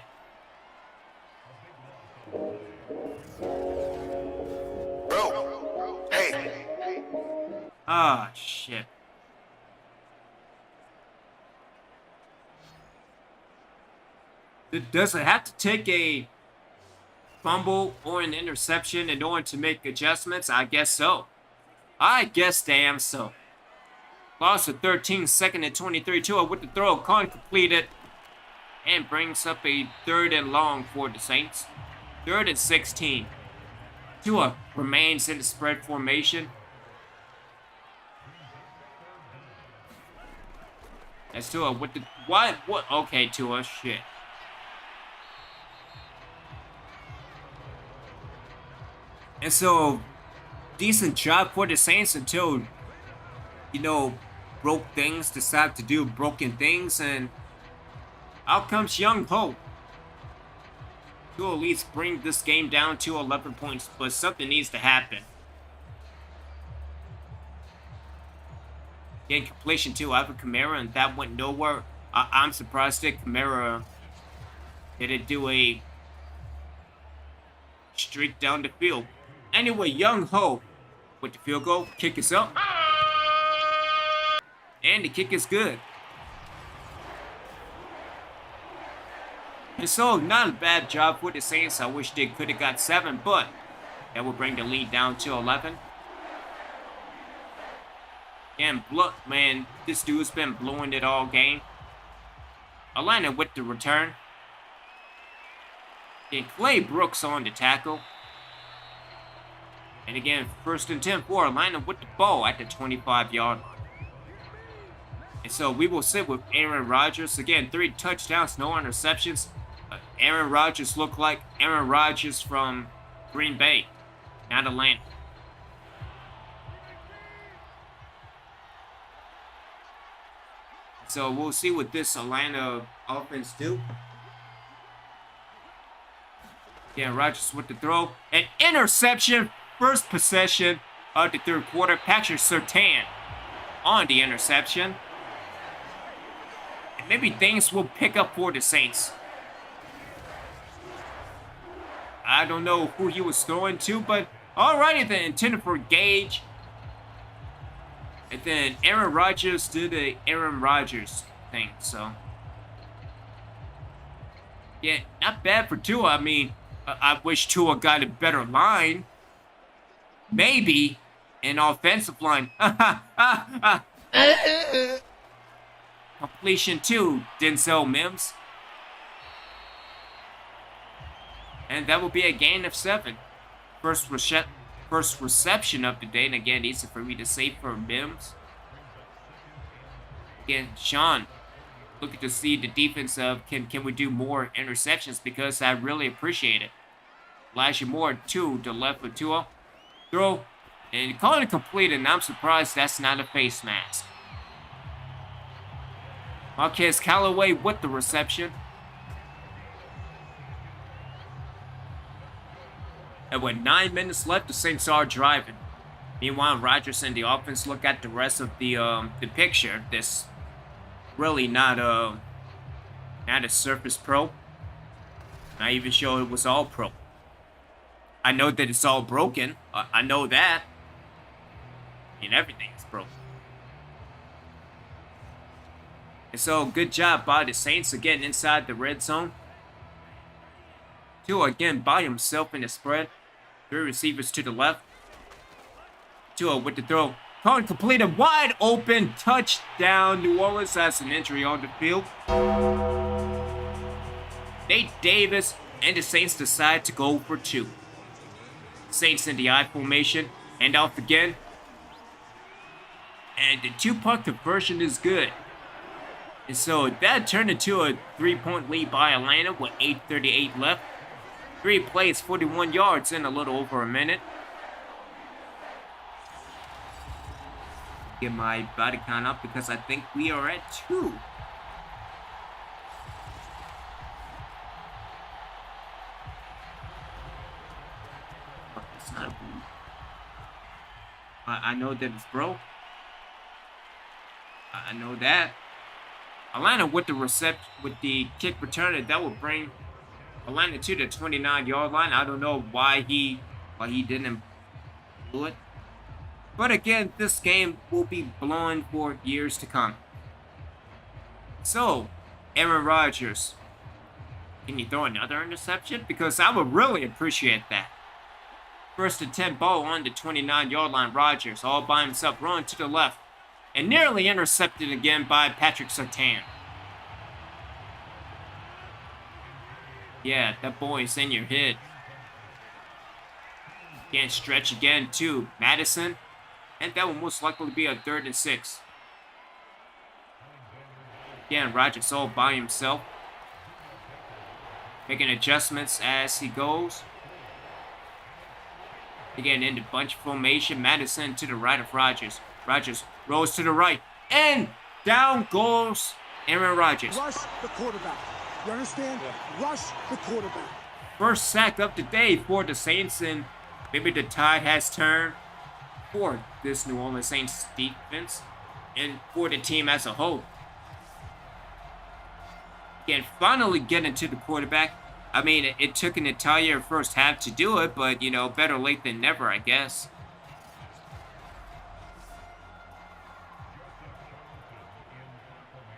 Bro, hey.
Ah, shit. Does it have to take a fumble or an interception in order to make adjustments? I guess so. I guess damn so. Loss of 13, 2nd and 23. Tua with the throw. Con completed. And brings up a 3rd and long for the Saints. 3rd and 16. Tua remains in the spread formation. That's Tua with the... What? Okay, Tua. Shit. And so, decent job for the Saints until, broke things, decided to do broken things, and out comes Young Ho to at least bring this game down to 11 points, but something needs to happen. Again, completion to Alvin Kamara, and that went nowhere. I'm surprised that Kamara didn't do a streak down the field. Anyway, Young Ho with the field goal. Kick is up. And the kick is good. And so, not a bad job for the Saints. I wish they could have got 7, but that would bring the lead down to 11. And man, this dude's been blowing it all game. Atlanta with the return. And Clay Brooks on the tackle. And again, 1st and 10 for Atlanta with the ball at the 25-yard line. And so we will sit with Aaron Rodgers. Again, 3 touchdowns, no interceptions. Aaron Rodgers looked like Aaron Rodgers from Green Bay, not Atlanta. So we'll see what this Atlanta offense do. Again, Rodgers with the throw. An interception. First possession of the 3rd quarter. Patrick Surtain on the interception. And maybe things will pick up for the Saints. I don't know who he was throwing to, but alrighty then. Intended for Gage. And then Aaron Rodgers did the Aaron Rodgers thing, so. Yeah, not bad for Tua. I mean, I wish Tua got a better line. Maybe an offensive line. Completion to Denzel Mims. And that will be a gain of 7. First reception of the day. And again, easy for me to say for Mims. Again, Sean, looking to see the defense of can we do more interceptions, because I really appreciate it. Elijah Moore to the left of Tua. Throw, and calling it complete, and I'm surprised that's not a face mask. Marquez Callaway with the reception. And with 9 minutes left, the Saints are driving. Meanwhile, Rodgers and the offense look at the rest of the picture. This really not Not a Surface Pro. Not even sure it was all Pro. I know that it's all broken. I know that. I mean, everything is broken. And so, good job by the Saints again inside the red zone. Tua again by himself in the spread. 3 receivers to the left. Tua with the throw. Caught completed, wide open, touchdown. New Orleans has an injury on the field. Nate Davis and the Saints decide to go for 2. Saints in the I formation. Hand off again. And the 2-punt conversion is good. And so that turned into a 3-point lead by Atlanta with 8:38 left. 3 plays, 41 yards in a little over a minute. Get my body count up because I think we are at 2. Oh, it's not a boom. I know that it's broke. I know that. Atlanta with the kick return, that would bring Atlanta to the 29-yard line. I don't know why he didn't do it. But again, this game will be blown for years to come. So, Aaron Rodgers, can you throw another interception? Because I would really appreciate that. 1st and 10 ball on the 29-yard line. Rodgers all by himself, running to the left. And nearly intercepted again by Patrick Surtain. Yeah, that boy's in your head. Can't stretch again to Madison. And that will most likely be a 3rd and 6. Again, Rodgers all by himself. Making adjustments as he goes. Again, in the bunch formation. Madison to the right of Rodgers. Rodgers rolls to the right. And down goes Aaron Rodgers.
Rush the quarterback. You understand? Yeah. Rush the quarterback.
First sack of the day for the Saints, and maybe the tide has turned for this New Orleans Saints defense and for the team as a whole. Again, finally getting to the quarterback. I mean, it took an entire first half to do it, but, you know, better late than never, I guess.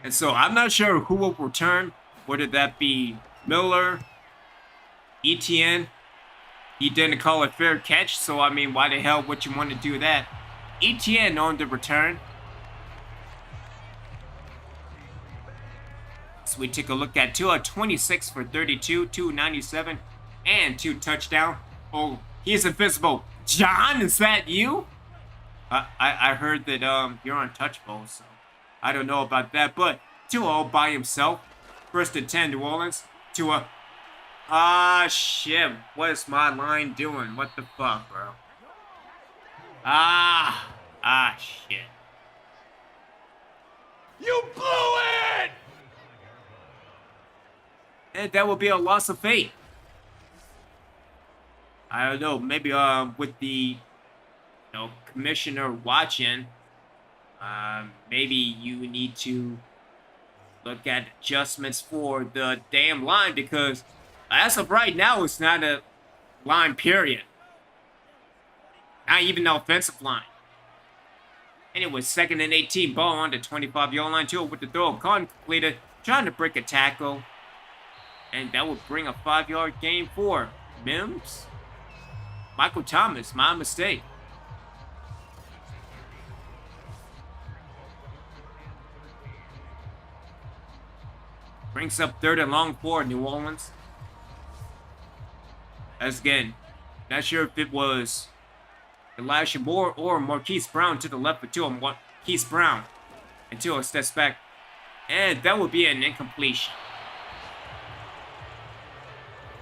And so I'm not sure who will return, whether that be Miller, Etienne. He didn't call it fair catch, so I mean, why the hell would you want to do that? Etienne on the return. So we take a look at Tua, 26 for 32, 297, and 2 touchdowns. Oh, he's invisible. John, is that you? I heard that you're untouchable, so I don't know about that. But Tua all by himself. 1st and 10, New Orleans. Tua. Ah, shit. What is my line doing? What the fuck, bro? Shit.
You blew it!
And that would be a loss of faith. I don't know. Maybe with the commissioner watching, maybe you need to look at adjustments for the damn line, because as of right now, it's not a line, period. Not even the offensive line. Anyway, 2nd and 18, ball on the 25-yard line. Tua with the throw, caught and completed, trying to break a tackle. And that would bring a 5-yard gain for Mims. Michael Thomas, my mistake. Brings up 3rd and long for New Orleans. As again, not sure if it was Elijah Moore or Marquise Brown to the left, but to Marquise Brown until it steps back. And that would be an incompletion.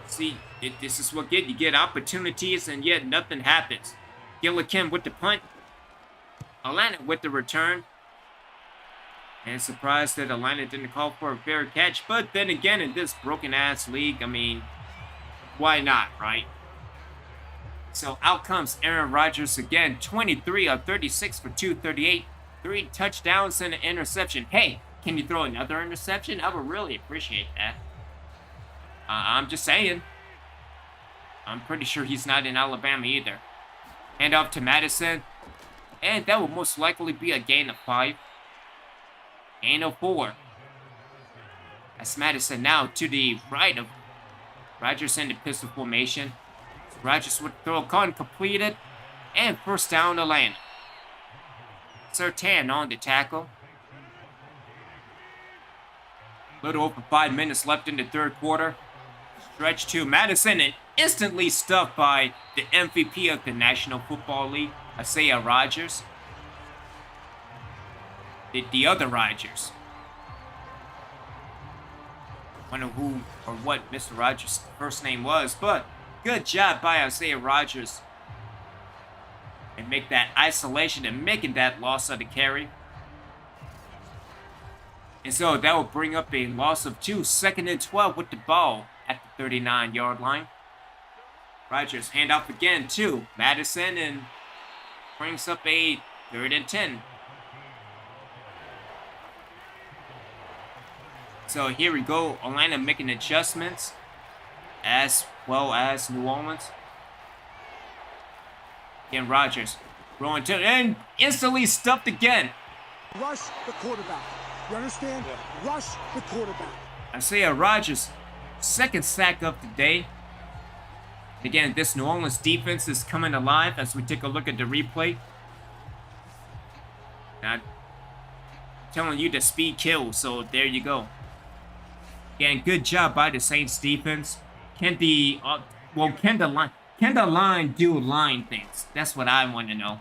See, this is what you get opportunities, and yet nothing happens. Gillikin with the punt. Atlanta with the return. And surprised that Atlanta didn't call for a fair catch. But then again, in this broken-ass league, I mean, why not, right? So out comes Aaron Rodgers again. 23 of 36 for 238. 3 touchdowns and an interception. Hey, Can you throw another interception? I would really appreciate that. I'm just saying. I'm pretty sure he's not in Alabama either. Hand off to Madison. And that will most likely be a gain of 5. Gain of 4. That's Madison now to the right of Rodgers in the pistol formation. Rodgers would throw a cone completed. And first down Atlanta. Surtain on the tackle. Little over 5 minutes left in the third quarter. Stretch to Madison and instantly stuffed by the MVP of the National Football League, Isaiah Rodgers. The other Rodgers. Wonder who or what Mr. Rodgers' first name was, but good job by Isaiah Rodgers. And make that isolation and making that loss of the carry. And so that will bring up a loss of 2, 2nd and 12 with the ball at the 39-yard line. Rodgers hand off again to Madison and brings up a 3rd and 10. So here we go, Atlanta making adjustments as well as New Orleans. Again, Rodgers throwing to and instantly stuffed again.
Rush the quarterback. You understand? Yeah. Rush the quarterback.
Isaiah Rodgers, 2nd sack of the day. Again, this New Orleans defense is coming alive as we take a look at the replay. Now, I'm telling you the speed kills, so there you go. Again, good job by the Saints defense. Can the line do line things? That's what I want to know.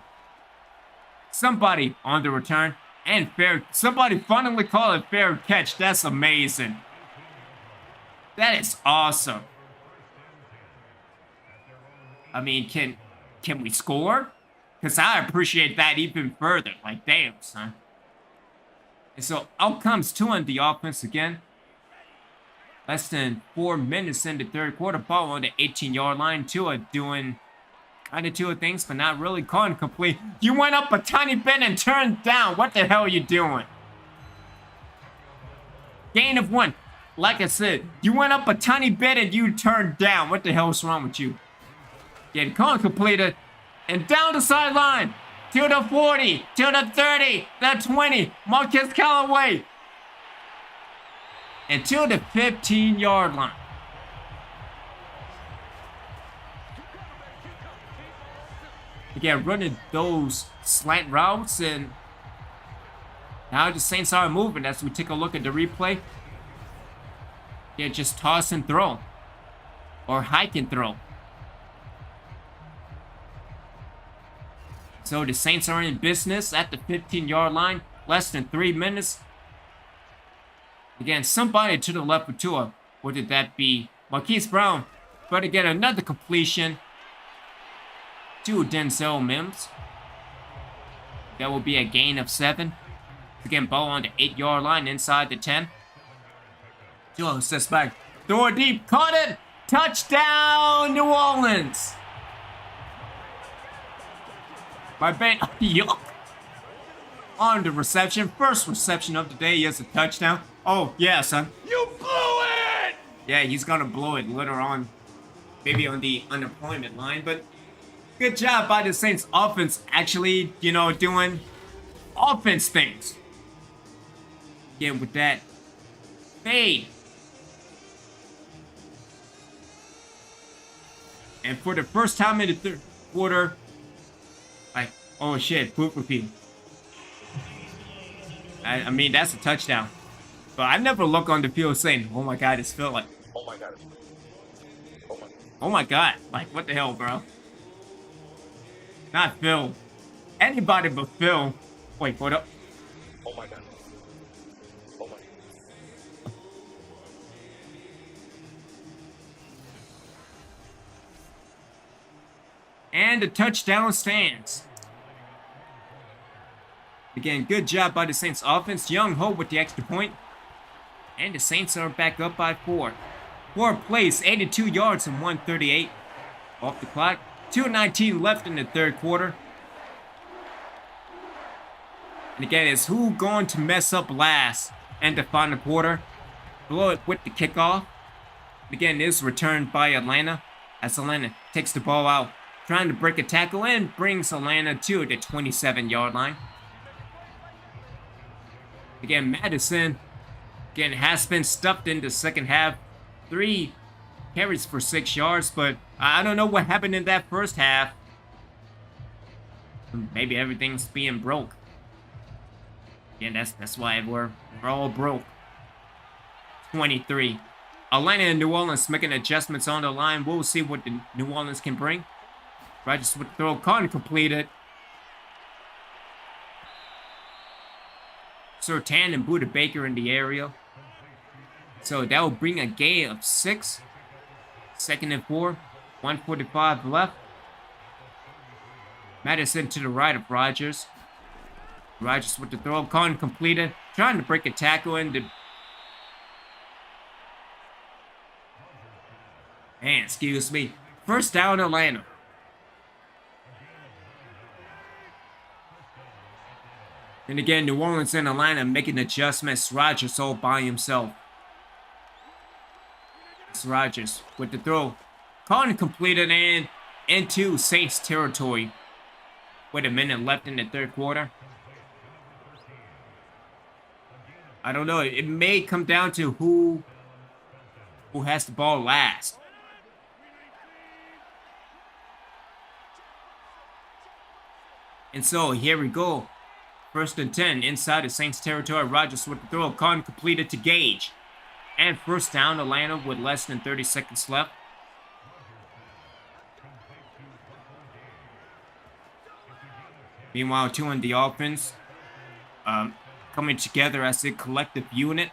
Somebody on the return and fair. Somebody finally call it fair catch. That's amazing. That is awesome. I mean, can we score? Because I appreciate that even further. Like, damn, son. And so out comes 2 on the offense again. Less than 4 minutes in the third quarter. Ball on the 18-yard line. Tua doing kind of 2 things, but not really calling complete. You went up a tiny bit and turned down. What the hell are you doing? Gain of 1. Like I said, you went up a tiny bit and you turned down. What the hell is wrong with you? Getting call completed. And down the sideline. To the 40. To the 30. The 20. Marquez Callaway. And to the 15-yard line. Again, running those slant routes, and now the Saints are moving as we take a look at the replay. Yeah, just toss and throw. Or hike and throw. So the Saints are in business at the 15-yard line. Less than 3 minutes. Again, somebody to the left of Tua. What did that be? Marquise Brown. But again, another completion to Denzel Mims. That will be a gain of 7. Again, ball on the 8-yard line inside the 10. Tua sets back. Throw it deep. Caught it. Touchdown, New Orleans. My band. Yuck. On the reception. First reception of the day is a touchdown. Oh, yeah, son.
You blew it!
Yeah, he's gonna blow it later on. Maybe on the unemployment line, but good job by the Saints offense actually, doing offense things. Again, with that fade. And for the first time in the third quarter, like, oh shit, poop repeat. I mean, that's a touchdown. But I never look on the field saying, oh my god, it's Phil. Like,
Oh my god.
oh my god. Like, what the hell, bro? Not Phil. Anybody but Phil. Wait, hold up.
Oh my god. Oh my.
And the touchdown stands. Again, good job by the Saints offense. Young Ho with the extra point. And the Saints are back up by 4. 4 plays, 82 yards and 138 off the clock. 2:19 left in the third quarter. And again, is who going to mess up last and the final quarter. Blow it with the kickoff. Again, this returned by Atlanta as Atlanta takes the ball out, trying to break a tackle and brings Atlanta to the 27-yard line. Again, Madison again has been stuffed in the second half. 3 carries for 6 yards, but I don't know what happened in that first half. Maybe everything's being broke. Again, that's why we're all broke. 23. Atlanta and New Orleans making adjustments on the line. We'll see what the New Orleans can bring. Rodgers with the throw, caught completed. Surtain and Buda Baker in the area. So that will bring a gain of 6. 2nd and 4. 1:45 left. Madison to the right of Rodgers. Rodgers with the throw, caught completed. Trying to break a tackle into... Man, excuse me. First down, Atlanta. And again, New Orleans and Atlanta making adjustments. Rodgers all by himself. It's Rodgers with the throw. Caught completed and into Saints territory. With a minute left in the third quarter. I don't know. It may come down to who has the ball last. And so here we go. 1st and 10 inside the Saints territory. Rodgers with the throw. Caught completed to Gage. And first down, Atlanta with less than 30 seconds left. Meanwhile, 2 in the offense. Coming together as a collective unit.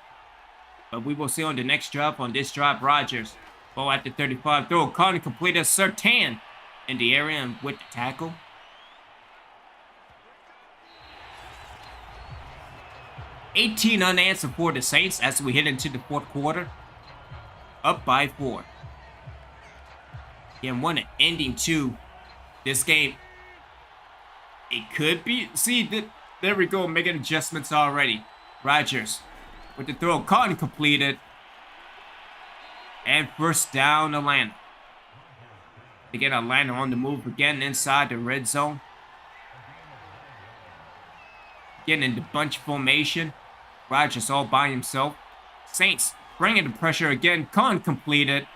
But we will see on the next drive. On this drive, Rodgers. Ball at the 35. Throw. Caught completed. Surtain in the area and with the tackle. $18 unanswered for the Saints as we head into the fourth quarter. Up by 4. Again, one ending to this game. It could be. See, there we go, making adjustments already. Rodgers with the throw, caught and completed. And first down, Atlanta. Again, Atlanta on the move again inside the red zone. Getting into bunch formation. Rodgers all by himself. Saints bringing the pressure again. Caught completed.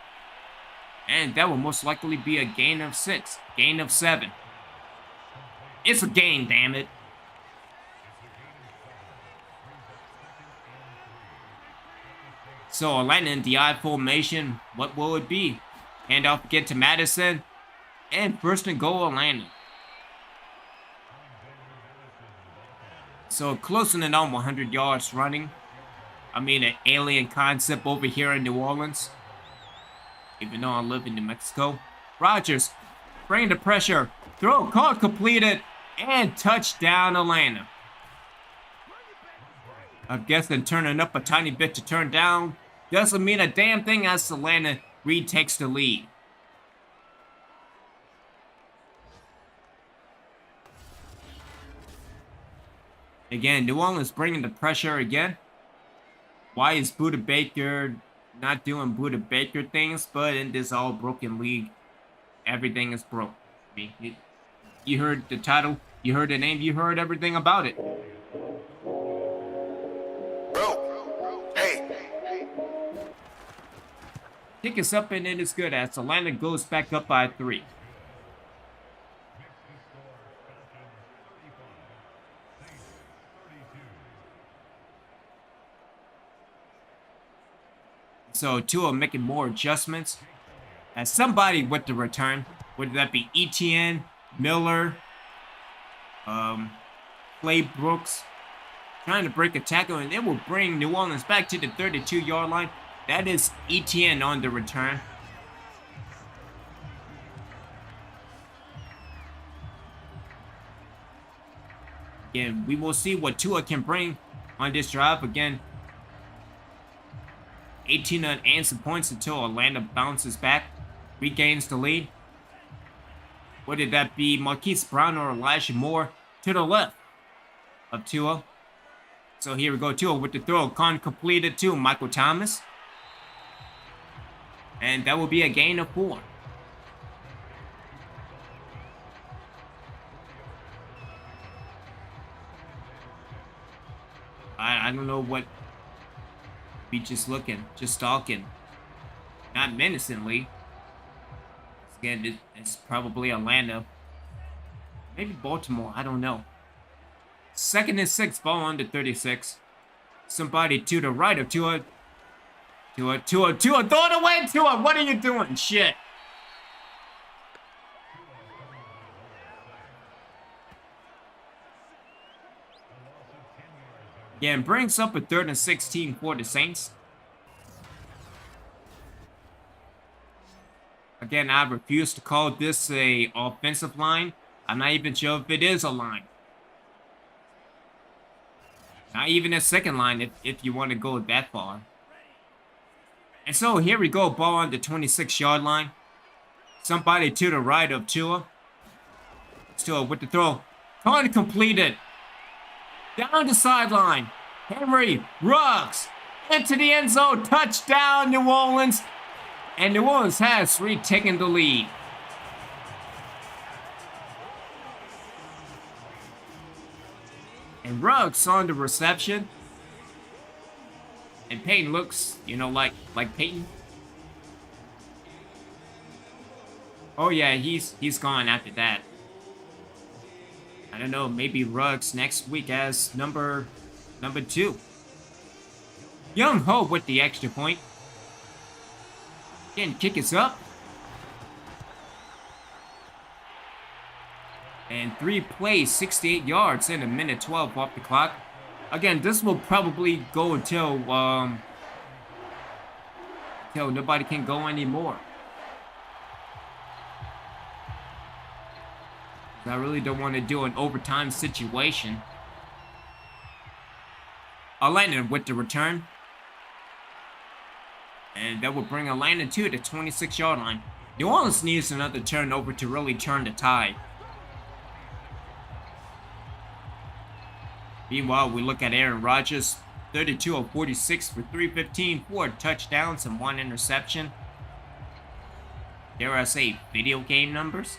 And that will most likely be a gain of 6. Gain of 7. It's a gain, damn it. So Atlanta in the I formation. What will it be? Handoff again to Madison. And first and goal, Atlanta. So closing in on 100 yards running. I mean, an alien concept over here in New Orleans. Even though I live in New Mexico. Rodgers bringing the pressure. Throw, caught, completed. And touchdown, Atlanta. I'm guessing turning up a tiny bit to turn down doesn't mean a damn thing as Atlanta retakes the lead. Again, New Orleans bringing the pressure again. Why is Buda Baker not doing Buda Baker things? But in this all broken league, everything is broke. I mean, you heard the title, you heard the name, you heard everything about it.
Bro, hey.
Kick us up and it is good as Atlanta goes back up by 3. So Tua making more adjustments. As somebody with the return, whether that be Etienne, Miller, Clay Brooks, trying to break a tackle, and it will bring New Orleans back to the 32-yard line. That is Etienne on the return. Again, we will see what Tua can bring on this drive. Again, 18 unanswered points until Atlanta bounces back, regains the lead. Whether that be Marquise Brown or Elijah Moore to the left of Tua. So here we go, Tua with the throw. Completed to Michael Thomas. And that will be a gain of 4. I don't know what. Be just looking, just stalking. Not menacingly. Again, it's probably Atlanta. Maybe Baltimore, I don't know. 2nd and 6, ball under 36. Somebody to the right of Tua. Tua, throw it away, Tua. What are you doing? Shit. Yeah, and brings up a 3rd and 16 for the Saints. Again, I refuse to call this a offensive line. I'm not even sure if it is a line. Not even a second line if you want to go that far. And so here we go, ball on the 26-yard line. Somebody to the right of Tua. Tua with the throw. Uncompleted. Down the sideline. Henry Ruggs into the end zone. Touchdown, New Orleans. And New Orleans has retaken the lead. And Ruggs on the reception. And Peyton looks, like Peyton. Oh yeah, he's gone after that. I don't know, maybe Ruggs next week as number 2. Young Ho with the extra point. Again, kick is up. And 3 plays, 68 yards in a minute 12 off the clock. Again, this will probably go until nobody can go anymore. I really don't want to do an overtime situation. Atlanta with the return. And that will bring Atlanta to the 26-yard line. New Orleans needs another turnover to really turn the tide. Meanwhile, we look at Aaron Rodgers. 32 of 46 for 315, 4 touchdowns and 1 interception. Dare I say, video game numbers?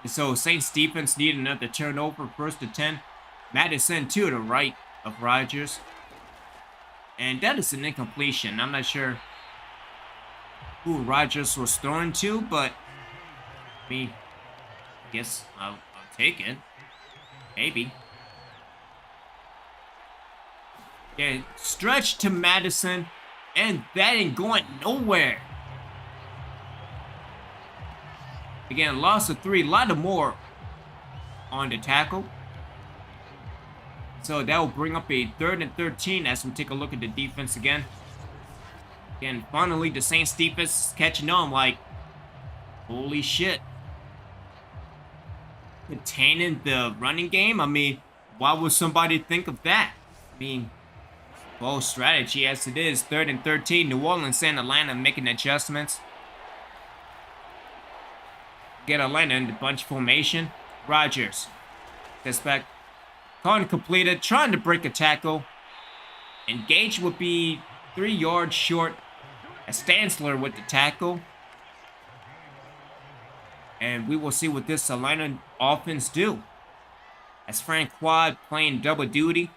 And so Saints defense need another turnover, 1st and 10. Madison to the right of Rodgers. And that is an incompletion. I'm not sure who Rodgers was throwing to, but I guess I'll take it. Maybe. Yeah, stretch to Madison, and that ain't going nowhere. Again, loss of 3, Lattimore on the tackle. So that will bring up a 3rd and 13 as we take a look at the defense again. Again, finally the Saints defense is catching on like, holy shit. Containing the running game? Why would somebody think of that? Bold strategy as it is. 3rd and 13, New Orleans and Atlanta making adjustments. Get Atlanta in the bunch formation. Rodgers gets back. Con completed, trying to break a tackle. Engage would be 3 yards short. As Stansler with the tackle. And we will see what this Atlanta offense do. As Frank Quad playing double duty.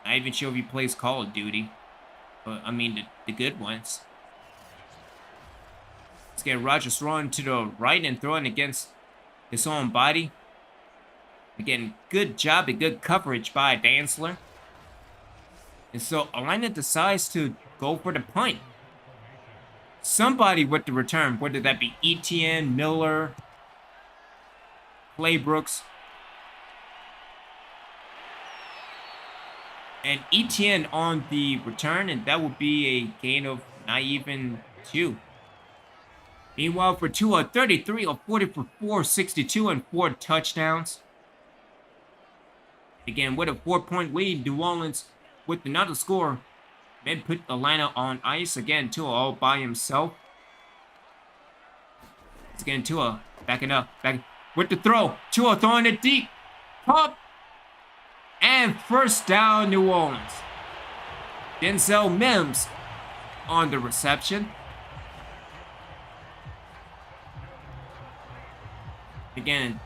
Not even sure if he plays Call of Duty. But, the good ones. Let's get Rodgers throwing to the right and throwing against his own body. Again, good job and good coverage by Dantzler. And so Atlanta decides to go for the punt. Somebody with the return, whether that be Etienne, Miller, Claybrooks. And Etienne on the return, and that will be a gain of not even 2. Meanwhile, for Tua, 33 of 40 for 462 and 4 touchdowns. Again, with a 4-point lead, New Orleans with another score. Then put Atlanta on ice again. Tua all by himself. It's again Tua backing up. with the throw. Tua throwing it deep. Pop. And first down, New Orleans. Denzel Mims on the reception. Again,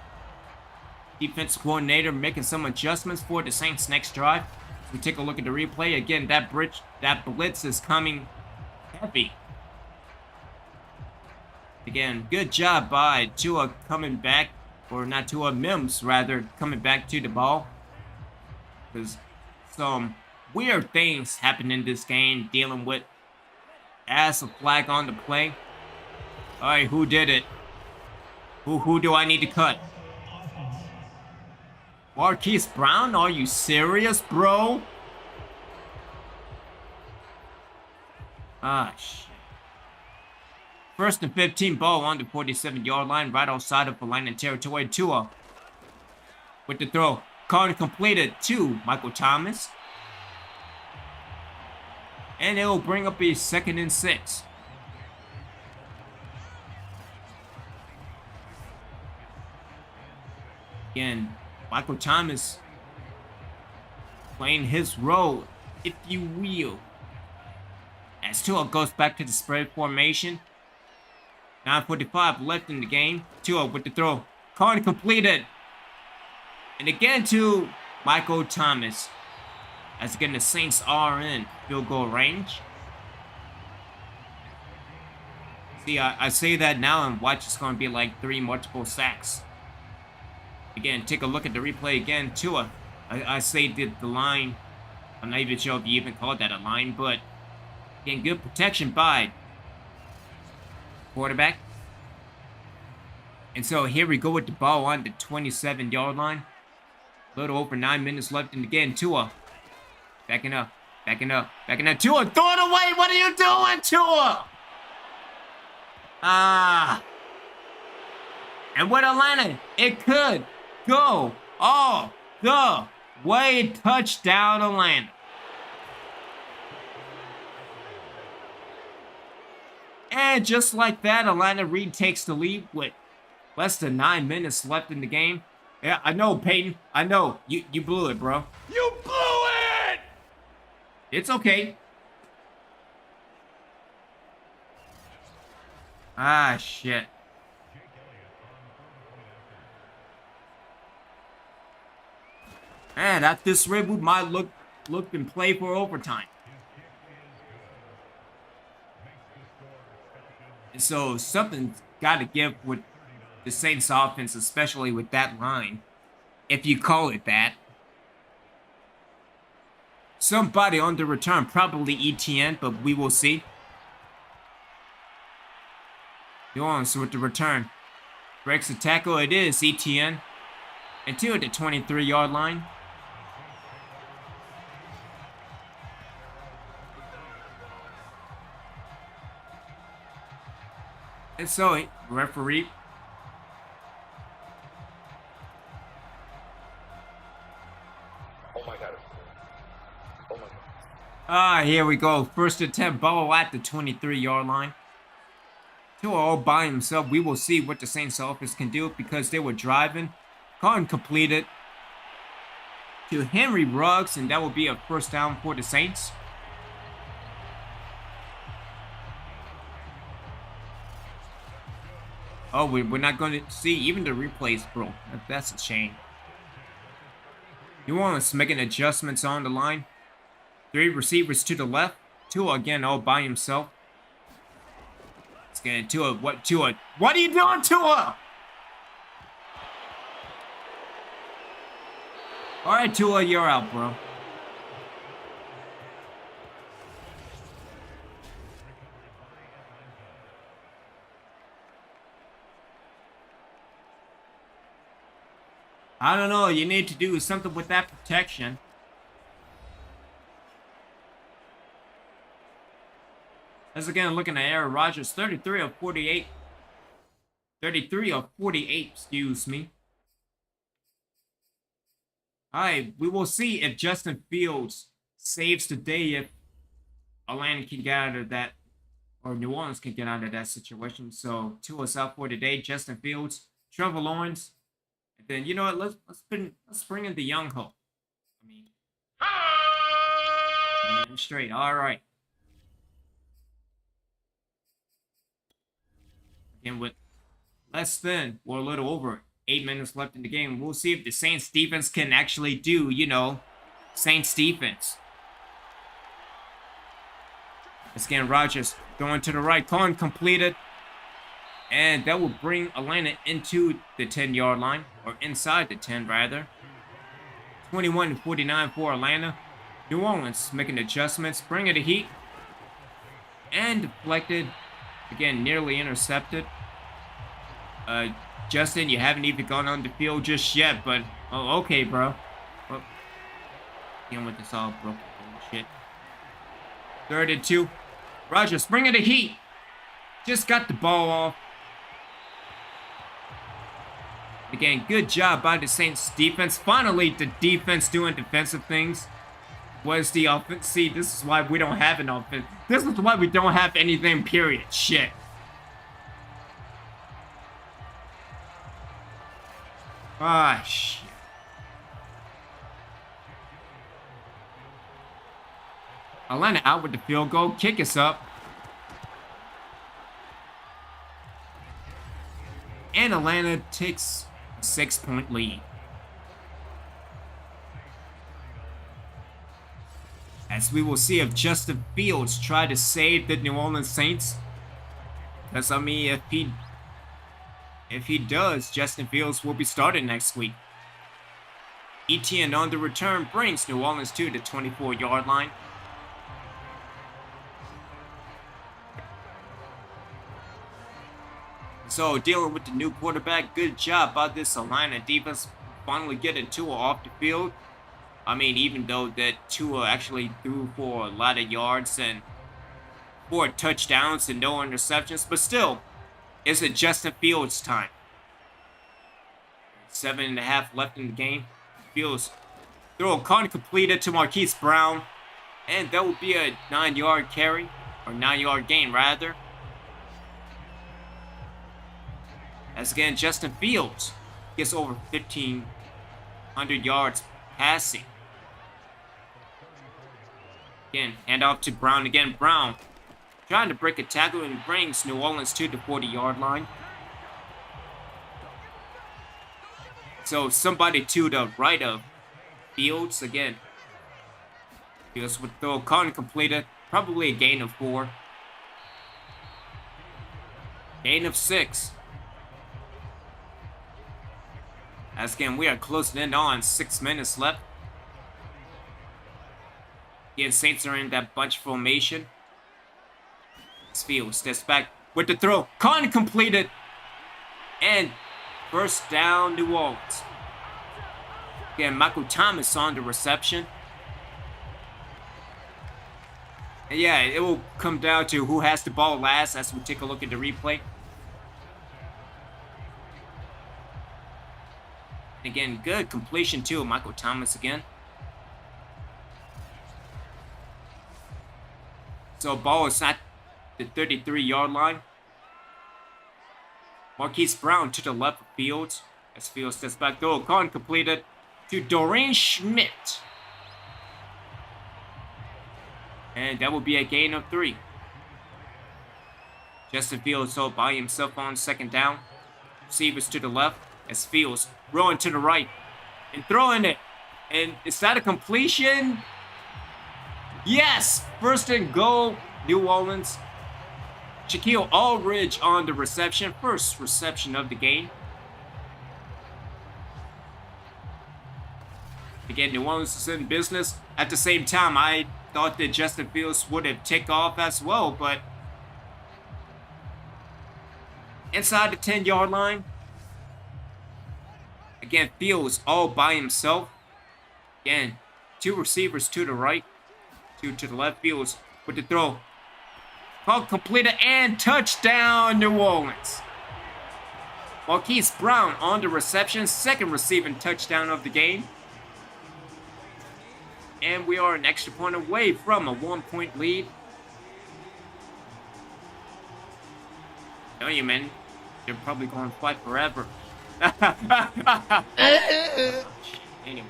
defense coordinator making some adjustments for the Saints' next drive. So we take a look at the replay. Again, that blitz is coming heavy. Again, good job by Tua coming back, or not Tua, Mims rather, coming back to the ball. Because some weird things happened in this game, dealing with as a flag on the play. All right, who did it? Who do I need to cut? Marquise Brown? Are you serious, bro? Ah, shit. First and 15, ball on the 47-yard line, right outside of the line of territory. Tua with the throw. Card completed to Michael Thomas. And it will bring up a 2nd and 6. Again, Michael Thomas playing his role, if you will. As Tua goes back to the spread formation. 9:45 left in the game. Tua with the throw. Card completed. And again to Michael Thomas. As again the Saints are in field goal range. See, I say that now and watch it's going to be like 3 multiple sacks. Again, take a look at the replay again. Tua, I say the line. I'm not even sure if you even call that a line, but again, good protection by quarterback. And so here we go with the ball on the 27-yard line. A little over 9 minutes left. And again, Tua backing up. Tua, throw it away. What are you doing, Tua? And with Atlanta, it could go all the way. Touchdown, Atlanta. And just like that, Atlanta retakes the lead with less than 9 minutes left in the game. Yeah, I know, Peyton. I know. You blew it, bro.
You blew it!
It's okay. Ah, shit. Man, at this rate, we might look and play for overtime. And so something's got to give with the Saints offense, especially with that line, if you call it that. Somebody on the return, probably ETN, but we will see. Jones with the return. Breaks the tackle. It is ETN. Until the 23-yard line. And so, referee.
Oh my god. Oh my god.
Here we go. First attempt, ball at the 23-yard line. Tua all by himself. We will see what the Saints offense can do because they were driving. Card completed to Henry Ruggs, and that will be a first down for the Saints. Oh, we're not going to see even the replays, bro. That's a shame. New Orleans making adjustments on the line. 3 receivers to the left. Tua again all by himself. It's getting Tua. What Tua? What are you doing, Tua? All right, Tua, you're out, bro. I don't know. You need to do something with that protection. As again, looking at Aaron Rodgers, 33 of 48. 33 of 48, excuse me. All right, we will see if Justin Fields saves the day, if Atlanta can get out of that, or New Orleans can get out of that situation. So, Tua's out for today. Justin Fields Trevor Lawrence. And then you know what? Let's bring in the young hope. I mean, straight. All right. Again, with less than or a little over 8 minutes left in the game, we'll see if the Saints defense can actually do, you know, Saints defense. Again, Rodgers throwing to the right, calling completed. And that will bring Atlanta into the 10-yard line, or inside the 10 rather. 21-49 for Atlanta. New Orleans making adjustments, bringing the heat. And deflected. Again, nearly intercepted. Justin, you haven't even gone on the field just yet, but oh, okay, bro. Well, dealing with this all broken shit. 3rd and 2. Rodgers bringing the heat. Just got the ball off. Again, good job by the Saints defense. Finally, the defense doing defensive things. Was the offense? See, this is why we don't have an offense. This is why we don't have anything, period. Shit. Ah, shit. Atlanta out with the field goal. Kick us up. And Atlanta takes a 6-point lead. As we will see if Justin Fields try to save the New Orleans Saints. Because, I mean, if he does, Justin Fields will be starting next week. Etienne on the return brings New Orleans to the 24-yard line. So, dealing with the new quarterback, good job by this Atlanta defense. Finally getting Tua off the field. I mean, even though that Tua actually threw for a lot of yards and 4 touchdowns and no interceptions, but still, it's a Justin Fields time. 7.5 left in the game. Fields throw a caught completed to Marquise Brown, and that will be a 9-yard carry, or 9-yard gain rather. As again, Justin Fields gets over 1,500 yards passing. Again, hand off to Brown again. Brown trying to break a tackle and brings New Orleans to the 40-yard line. So somebody to the right of Fields again. Fields would throw a caught and completed. Probably a gain of 4. Gain of 6. As again, we are closing in on 6 minutes left. Again, Saints are in that bunch formation. Fields steps back with the throw. Caught and completed. And first down, New Orleans. Again, Michael Thomas on the reception. And yeah, it will come down to who has the ball last as we take a look at the replay. Again, good completion too, Michael Thomas again. So ball is at the 33-yard line. Marquise Brown to the left of Fields. As Fields steps back, throw caught completed to Dorian Schmidt. And that will be a gain of 3. Justin Fields so by himself on 2nd down. Receivers to the left as Fields rolling to the right and throwing it. And is that a completion? Yes! 1st and goal, New Orleans. Shaquille Aldridge on the reception. First reception of the game. Again, New Orleans is in business. At the same time, I thought that Justin Fields would have ticked off as well, but inside the 10-yard line. Again, Fields all by himself. Again, 2 receivers to the right, 2 to the left. Fields with the throw. Call completed and touchdown, New Orleans. Marquise Brown on the reception. 2nd receiving touchdown of the game. And we are an extra point away from a 1-point lead. Tell you, man, they're probably going to fight forever. Anyway,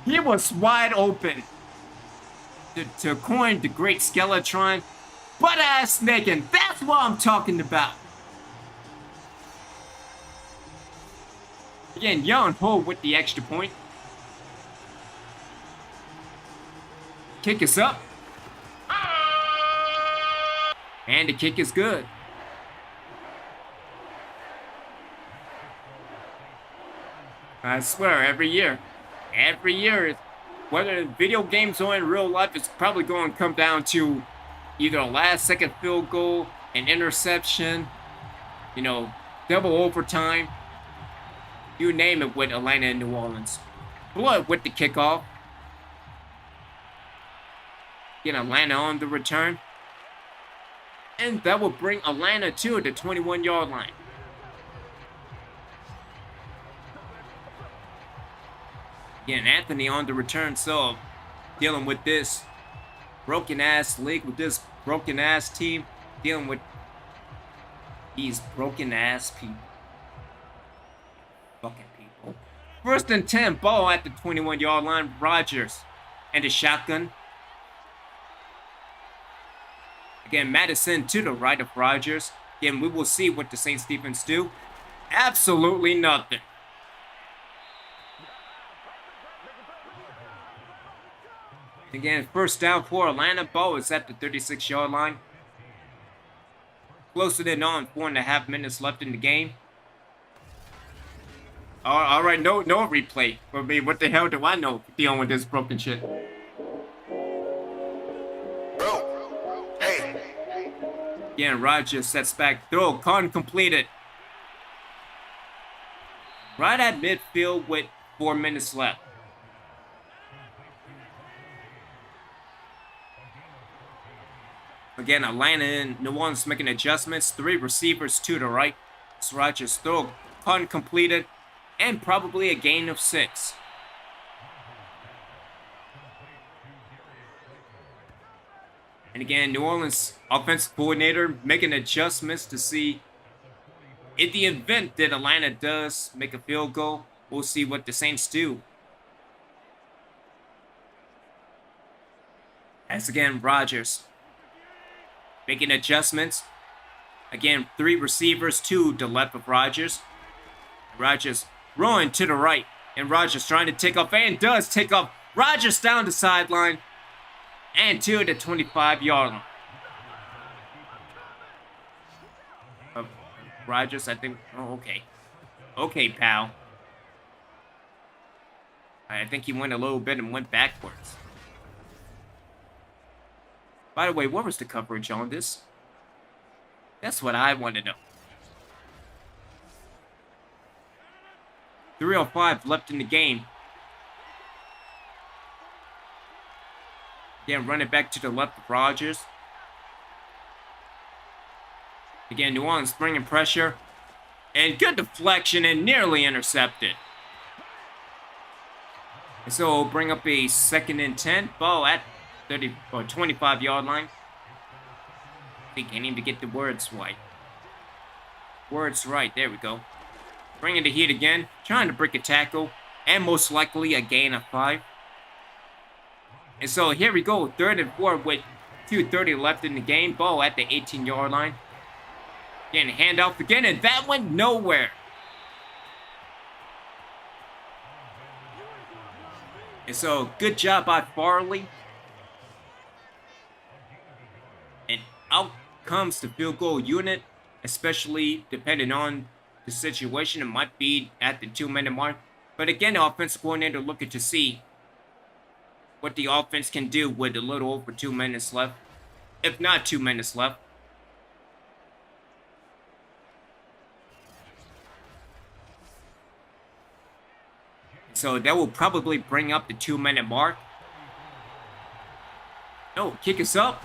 he was wide open to coin the great Skeletron, butt ass naked. That's what I'm talking about. Again, Young Ho with the extra point. Kick is up. And the kick is good. I swear, every year, whether video games or in real life, it's probably going to come down to either a last-second field goal, an interception, you know, double overtime. You name it with Atlanta and New Orleans. Blood with the kickoff. Get Atlanta on the return. And that will bring Atlanta to the 21-yard line. Again, Anthony on the return, so dealing with this broken-ass league, with this broken-ass team, dealing with these broken-ass people. Fucking people. First and 10, ball at the 21-yard line, Rodgers and the shotgun. Again, Madison to the right of Rodgers. Again, we will see what the Saints defense do. Absolutely nothing. Again, first down for Atlanta. Ball is at the 36-yard line. Closer than on, 4.5 minutes left in the game. All right, no replay for me. What the hell do I know dealing with this broken shit?
Bro, hey.
Again, Rodgers sets back throw. Con completed. Right at midfield with 4 minutes left. Again, Atlanta and New Orleans making adjustments. 3 receivers to the right. It's Rodgers throw. Punt completed. And probably a gain of 6. And again, New Orleans offensive coordinator making adjustments to see in the event that Atlanta does make a field goal. We'll see what the Saints do. As again, Rodgers making adjustments. Again, 3 receivers to the left of Rodgers. Rodgers rolling to the right. And Rodgers trying to take off and does take off. Rodgers down the sideline. And to the 25-yard line. Rodgers, I think. Oh, okay. Okay, pal. I think he went a little bit and went backwards. By the way, what was the coverage on this? That's what I want to know. 3:05 left in the game. Again, running back to the left of Rodgers. Again, New Orleans bringing pressure. And good deflection and nearly intercepted. And so we'll bring up a 2nd and 10. Ball at 30 or 25-yard line. I think I need to get the words right. Words right. There we go. Bringing the heat again. Trying to break a tackle. And most likely a gain of 5. And so here we go. 3rd and 4 with 2:30 left in the game. Ball at the 18-yard line. Again, handoff again. And that went nowhere. And so good job by Farley. And out comes the field goal unit. Especially depending on the situation. It might be at the 2-minute mark. But again, the offensive coordinator looking to see what the offense can do with a little over 2 minutes left. If not 2 minutes left. So that will probably bring up the 2-minute mark. Oh, kick us up.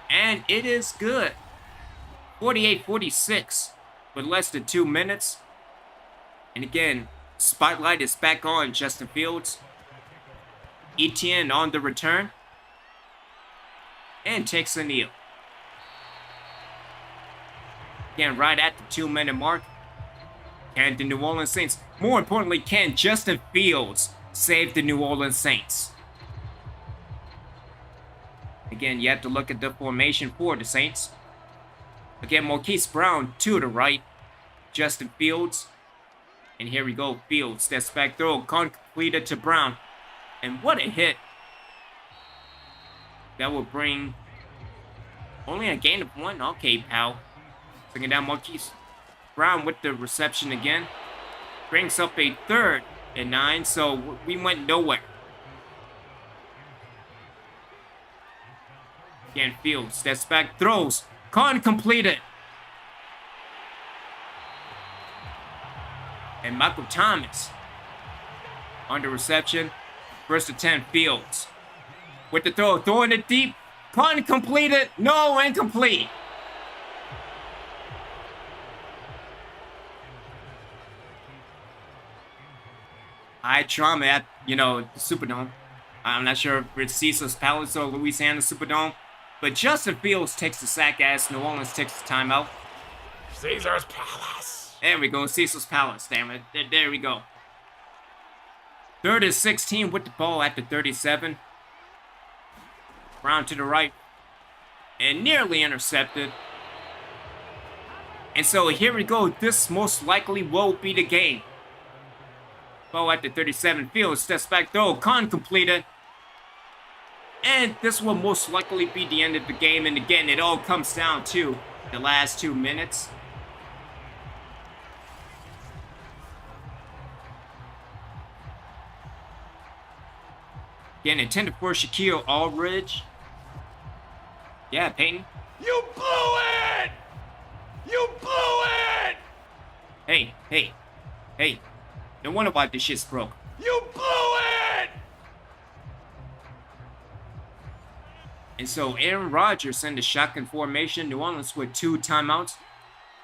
And it is good. 48-46 with less than 2 minutes. And again, spotlight is back on Justin Fields. Etienne on the return. And takes a kneel. Again, right at the 2-minute mark. Can the New Orleans Saints, more importantly, can Justin Fields save the New Orleans Saints? Again, you have to look at the formation for the Saints. Again, Marquise Brown to the right. Justin Fields. And here we go. Fields. Steps back throw. Completed to Brown. And what a hit. That will bring only a gain of 1. Okay, pal. Bringing down Marquise Brown with the reception again. Brings up a 3rd and 9. So we went nowhere. Again, Fields. Steps back. Throws. Completed. And Michael Thomas on the reception. First attempt, Fields. With the throw, throwing it deep. Punt completed. No, incomplete. High trauma at, the Superdome. I'm not sure if it's Cecil's Palace or Louisiana Superdome. But Justin Fields takes the sack as New Orleans takes the timeout.
Caesar's Palace.
There we go, Cecil's Palace, damn it. There we go. 3rd and 16 with the ball at the 37. Brown to the right. And nearly intercepted. And so here we go. This most likely will be the game. Ball at the 37. Fields steps back throw. Completed. And this will most likely be the end of the game. And again, it all comes down to the last 2 minutes. Again, intended for Shaquille Aldridge. Yeah, Peyton.
You blew it! You blew it!
Hey. No wonder why this shit's broke.
You blew it!
And so Aaron Rodgers in the shotgun formation. New Orleans with 2 timeouts.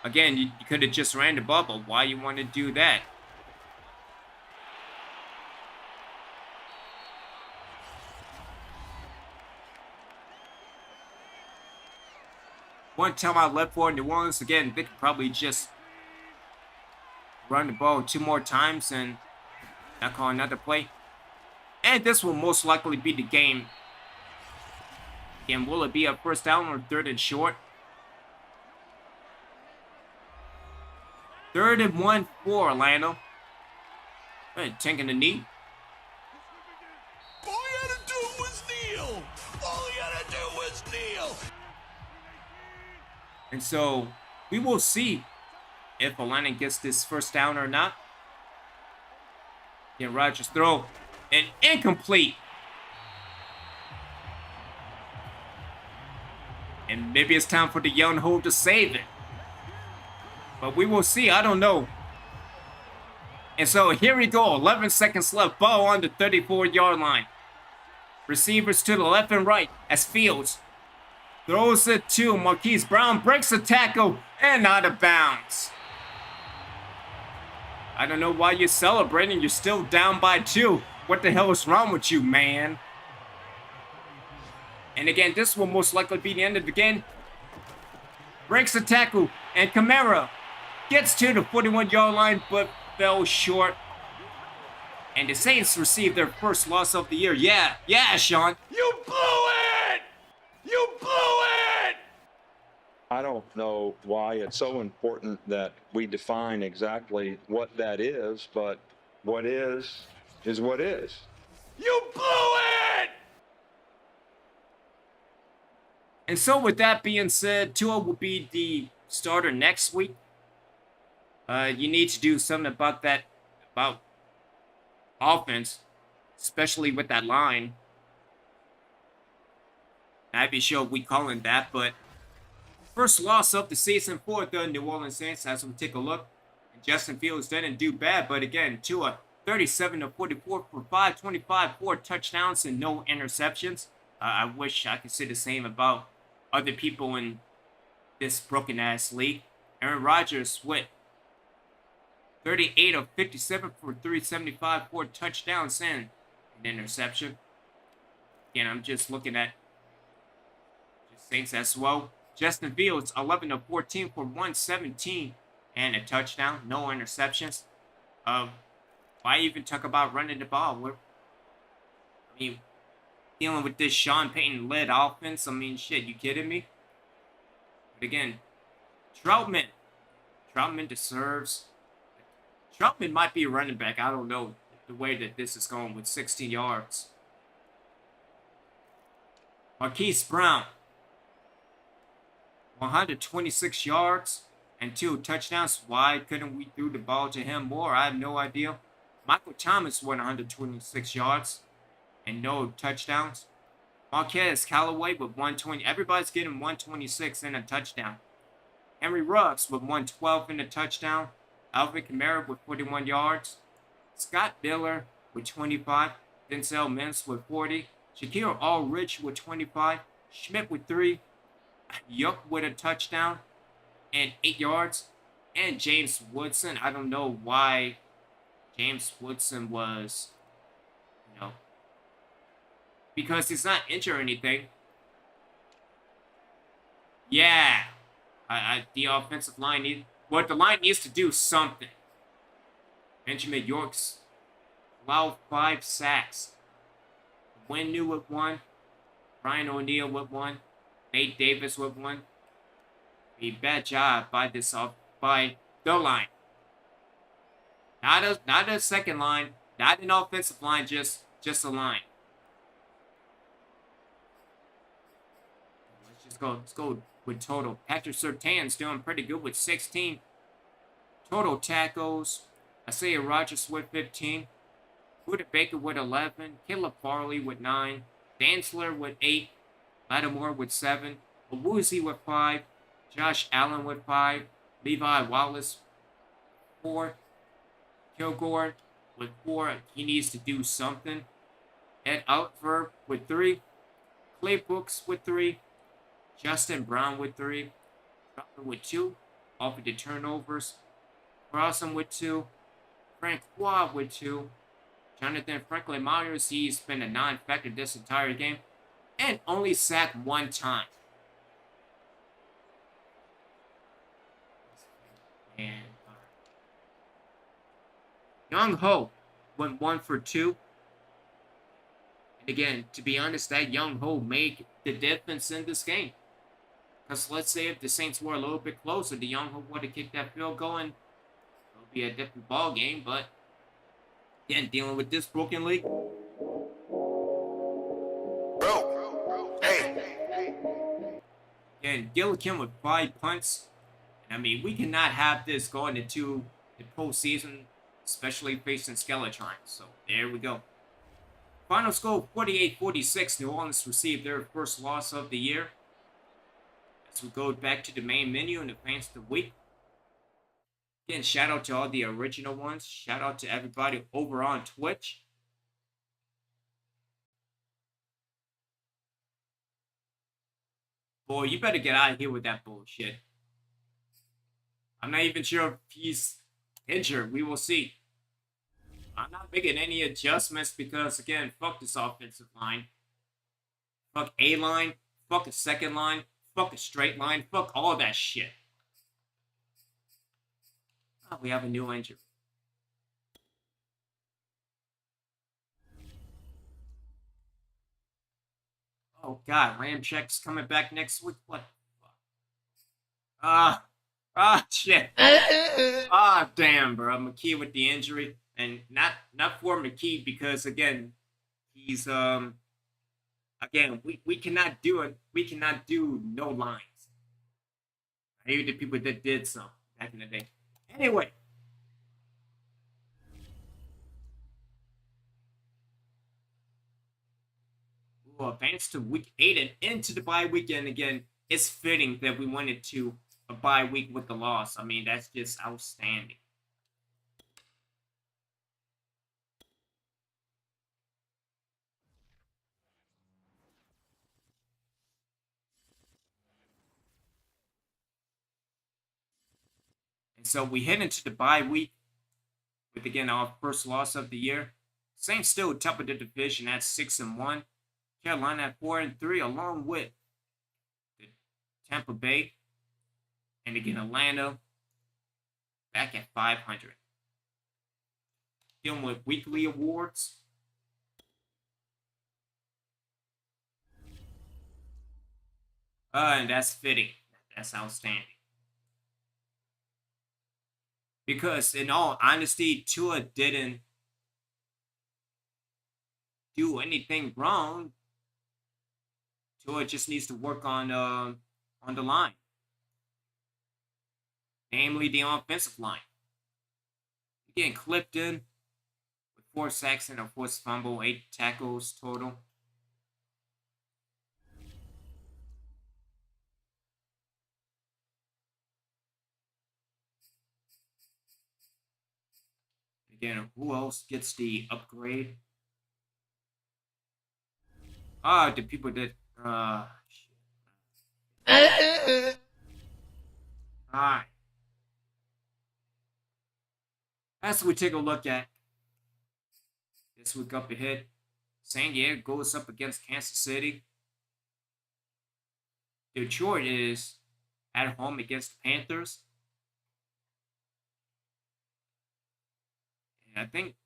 Again, you could have just ran the ball, but why you want to do that? One timeout left for New Orleans. Again, they could probably just run the ball 2 more times and not call another play. And this will most likely be the game. Again, will it be a first down or 3rd and short? 3rd and 1 for Orlando. Taking the knee.
All you had to do was kneel. All you had to do was kneel.
And so we will see if Orlando gets this first down or not. Again, Rodgers throw. And incomplete. And maybe it's time for the young hole to save it. But we will see. I don't know. And so here we go. 11 seconds left. Ball on the 34-yard line. Receivers to the left and right as Fields throws it to Marquise Brown. Breaks the tackle and out of bounds. I don't know why you're celebrating. You're still down by 2. What the hell is wrong with you, man? And again, this will most likely be the end of the game. Breaks the tackle, and Kamara gets to the 41-yard line, but fell short. And the Saints received their first loss of the year. Yeah, Sean.
You blew it! You blew it!
I don't know why it's so important that we define exactly what that is, but what is what is.
You blew it!
And so with that being said, Tua will be the starter next week. You need to do something about that, about offense, especially with that line. I'd be sure we call him that, but first loss of the season for the New Orleans Saints as we take a look. And Justin Fields didn't do bad, but again, Tua 37 of 44 for 525, 4 touchdowns and no interceptions. I wish I could say the same about other people in this broken-ass league. Aaron Rodgers with 38 of 57 for 375, 4 touchdowns and an interception. Again, I'm just looking at the Saints as well. Justin Fields, 11 of 14 for 117 and a touchdown, no interceptions. Why even talk about running the ball? I mean, dealing with this Sean Payton-led offense. I mean, shit, you kidding me? But again, Troutman deserves. Troutman might be a running back. I don't know the way that this is going with 16 yards. Marquise Brown, 126 yards and 2 touchdowns. Why couldn't we throw the ball to him more? I have no idea. Michael Thomas, 126 yards and no touchdowns. Marquez Callaway with 120. Everybody's getting 126 and a touchdown. Henry Ruggs with 112 and a touchdown. Alvin Kamara with 41 yards. Scott Miller with 25. Denzel Mims with 40. Shaquille Ulrich with 25. Schmidt with 3. Yuck with a touchdown and 8 yards. And James Woodson. I don't know why James Woodson was, because he's not injured or anything. Yeah. The offensive line the line needs to do something. Benjamin York's allowed 5 sacks. Win New with 1. Ryan O'Neal with 1. Nate Davis with 1. A bad job by the line. Not a second line, not an offensive line, just a line. Let's go with total. Patrick Surtain's doing pretty good with 16 total tackles. Isaiah Rodgers with 15. Buda Baker with 11. Caleb Farley with 9. Dantzler with 8. Lattimore with 7. Owuzie with 5. Josh Allen with 5. Levi Wallace 4. Kilgore with 4. He needs to do something. Ed Outverb with 3. Clay Brooks with 3. Justin Brown with 3. Cutler with 2. Off of the turnovers. Carlson with 2. Frank Waugh with 2. Jonathan Franklin Myers, he's been a non-factor this entire game. And only sacked 1 time. And Young Ho went 1 for 2. And again, to be honest, that Young Ho made the difference in this game. Because let's say if the Saints were a little bit closer, the Young Ho would have kicked that field goal and it'll be a different ball game. But again, dealing with this broken league.
Bro, hey.
And Gillikin with 5 punts. I mean, we cannot have this going into the postseason, especially facing Skeletron. So there we go. Final score 48-46. New Orleans received their first loss of the year. As we go back to the main menu and the fans of the week. Again, shout out to all the original ones. Shout out to everybody over on Twitch. Boy, you better get out of here with that bullshit. I'm not even sure if he's injured. We will see. I'm not making any adjustments because, again, fuck this offensive line. Fuck A-line. Fuck a second line. Fuck a straight line. Fuck all that shit. Oh, we have a new injury. Oh, God. Ramchek's coming back next week. What the fuck? Shit. Damn, bro. McKee with the injury. And not for McKee because, again, he's, again, we cannot do it. We cannot do no lines. I hate the people that did some back in the day. Anyway. We'll advance to week 8 and into the bye weekend again. It's fitting that we wanted to a bye week with the loss. I mean, that's just outstanding. And so we head into the bye week with, again, our first loss of the year. Saints still top of the division at 6-1. Carolina at 4-3, along with the Tampa Bay. And again, Atlanta back at 500. Dealing with weekly awards. And that's fitting. That's outstanding. Because in all honesty, Tua didn't do anything wrong. Tua just needs to work on the line, namely the offensive line. Again, Clifton with 4 sacks and a forced fumble, 8 tackles total. Again, who else gets the upgrade? The people that Alright. As we take a look at this week up ahead, San Diego goes up against Kansas City. Detroit is at home against the Panthers. And I think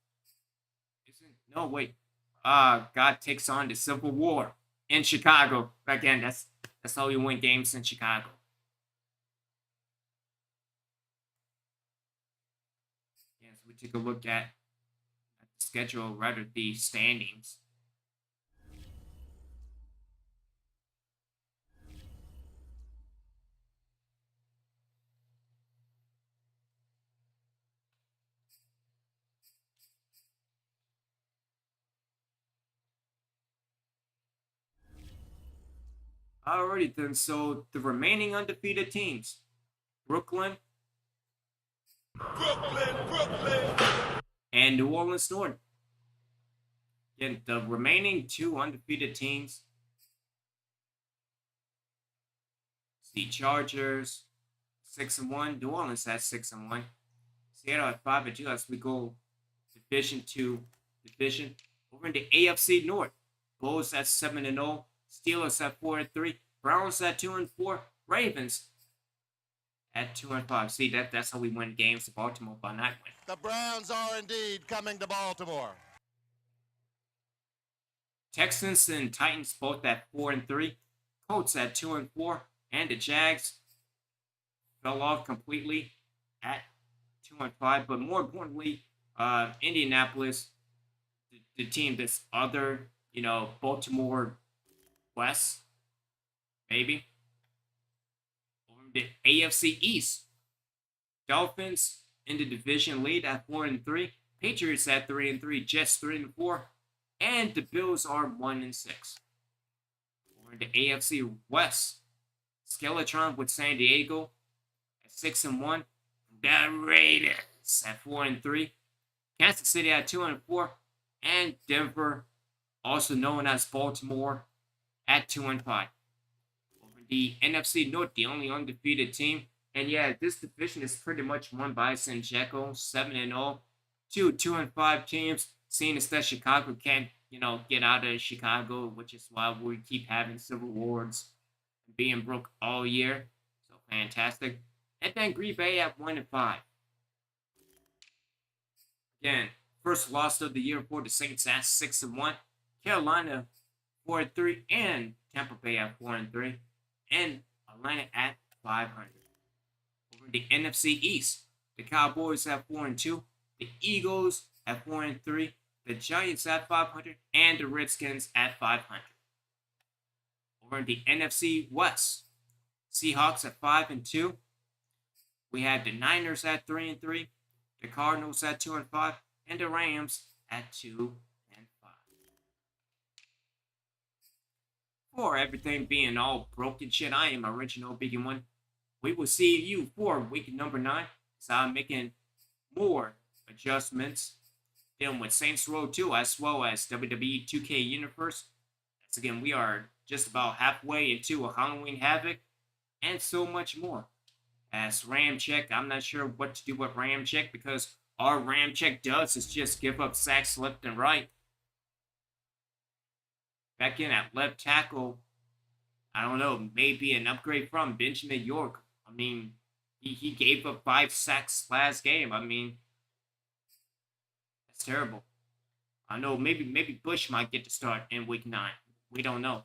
no wait. God takes on the Civil War in Chicago. Again, that's how you win games in Chicago. As we take a look at the schedule, rather the standings. Alrighty then, so the remaining undefeated teams. Brooklyn. And New Orleans North. Again, the remaining 2 undefeated teams. The Chargers, 6-1. New Orleans at 6-1. Seattle at 5-2 as we go division to division. Over in the AFC North, Bulls at 7-0. Steelers at 4-3. Browns at 2-4. Ravens at 2-5. See, that's how we win games to Baltimore by not winning.
The Browns are indeed coming to Baltimore.
Texans and Titans both at 4-3. Colts at 2-4. And the Jags fell off completely at 2-5. But more importantly, Indianapolis, the team that's other, Baltimore West, maybe. Over the AFC East. Dolphins in the division lead at 4-3. Patriots at 3-3. Jets 3-4. And the Bills are 1-6. Over the AFC West. Skeletron with San Diego at 6-1. The Raiders at 4-3. Kansas City at 2-4. And Denver, also known as Baltimore, at 2-5. Over the NFC North, the only undefeated team. And yeah, this division is pretty much won by San Diego, 7-0. 2-5 teams, seeing as that Chicago can't, get out of Chicago, which is why we keep having Civil Wars being broke all year. So fantastic. And then Green Bay at 1-5. Again, first loss of the year for the Saints at 6-1. Carolina 4-3, and Tampa Bay at 4-3, and Atlanta at 500. Over the NFC East, the Cowboys at 4-2, the Eagles at 4-3, the Giants at 500, and the Redskins at 500. Over in the NFC West, Seahawks at 5-2. We had the Niners at 3-3, the Cardinals at 2-5, and the Rams at 2-5. For everything being all broken shit, I am original Biggie One. We will see you for week number 9. So I'm making more adjustments dealing with Saints Row 2 as well as WWE 2K Universe. As again, we are just about halfway into a Halloween Havoc and so much more. As Ram Check, I'm not sure what to do with Ram Check because all Ram Check does is just give up sacks left and right. Back in at left tackle, I don't know, maybe an upgrade from Benjamin York. I mean, he gave up 5 sacks last game. I mean, that's terrible. I know maybe Bush might get to start in week 9. We don't know.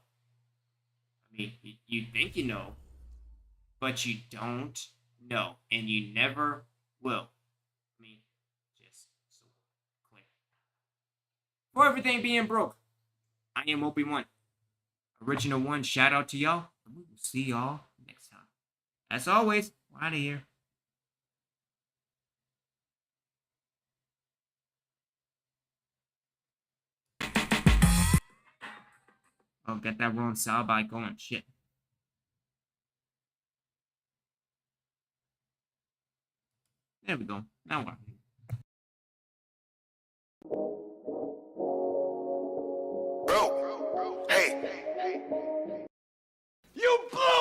I mean, you think you know, but you don't know, and you never will. I mean, just so clear. For everything being broke, I am Obi-Wan. Original One, shout out to y'all, and we will see y'all next time. As always, we're out of here. Oh, get that wrong soundbite going. Shit. There we go. Now what?
Bro, hey. You blew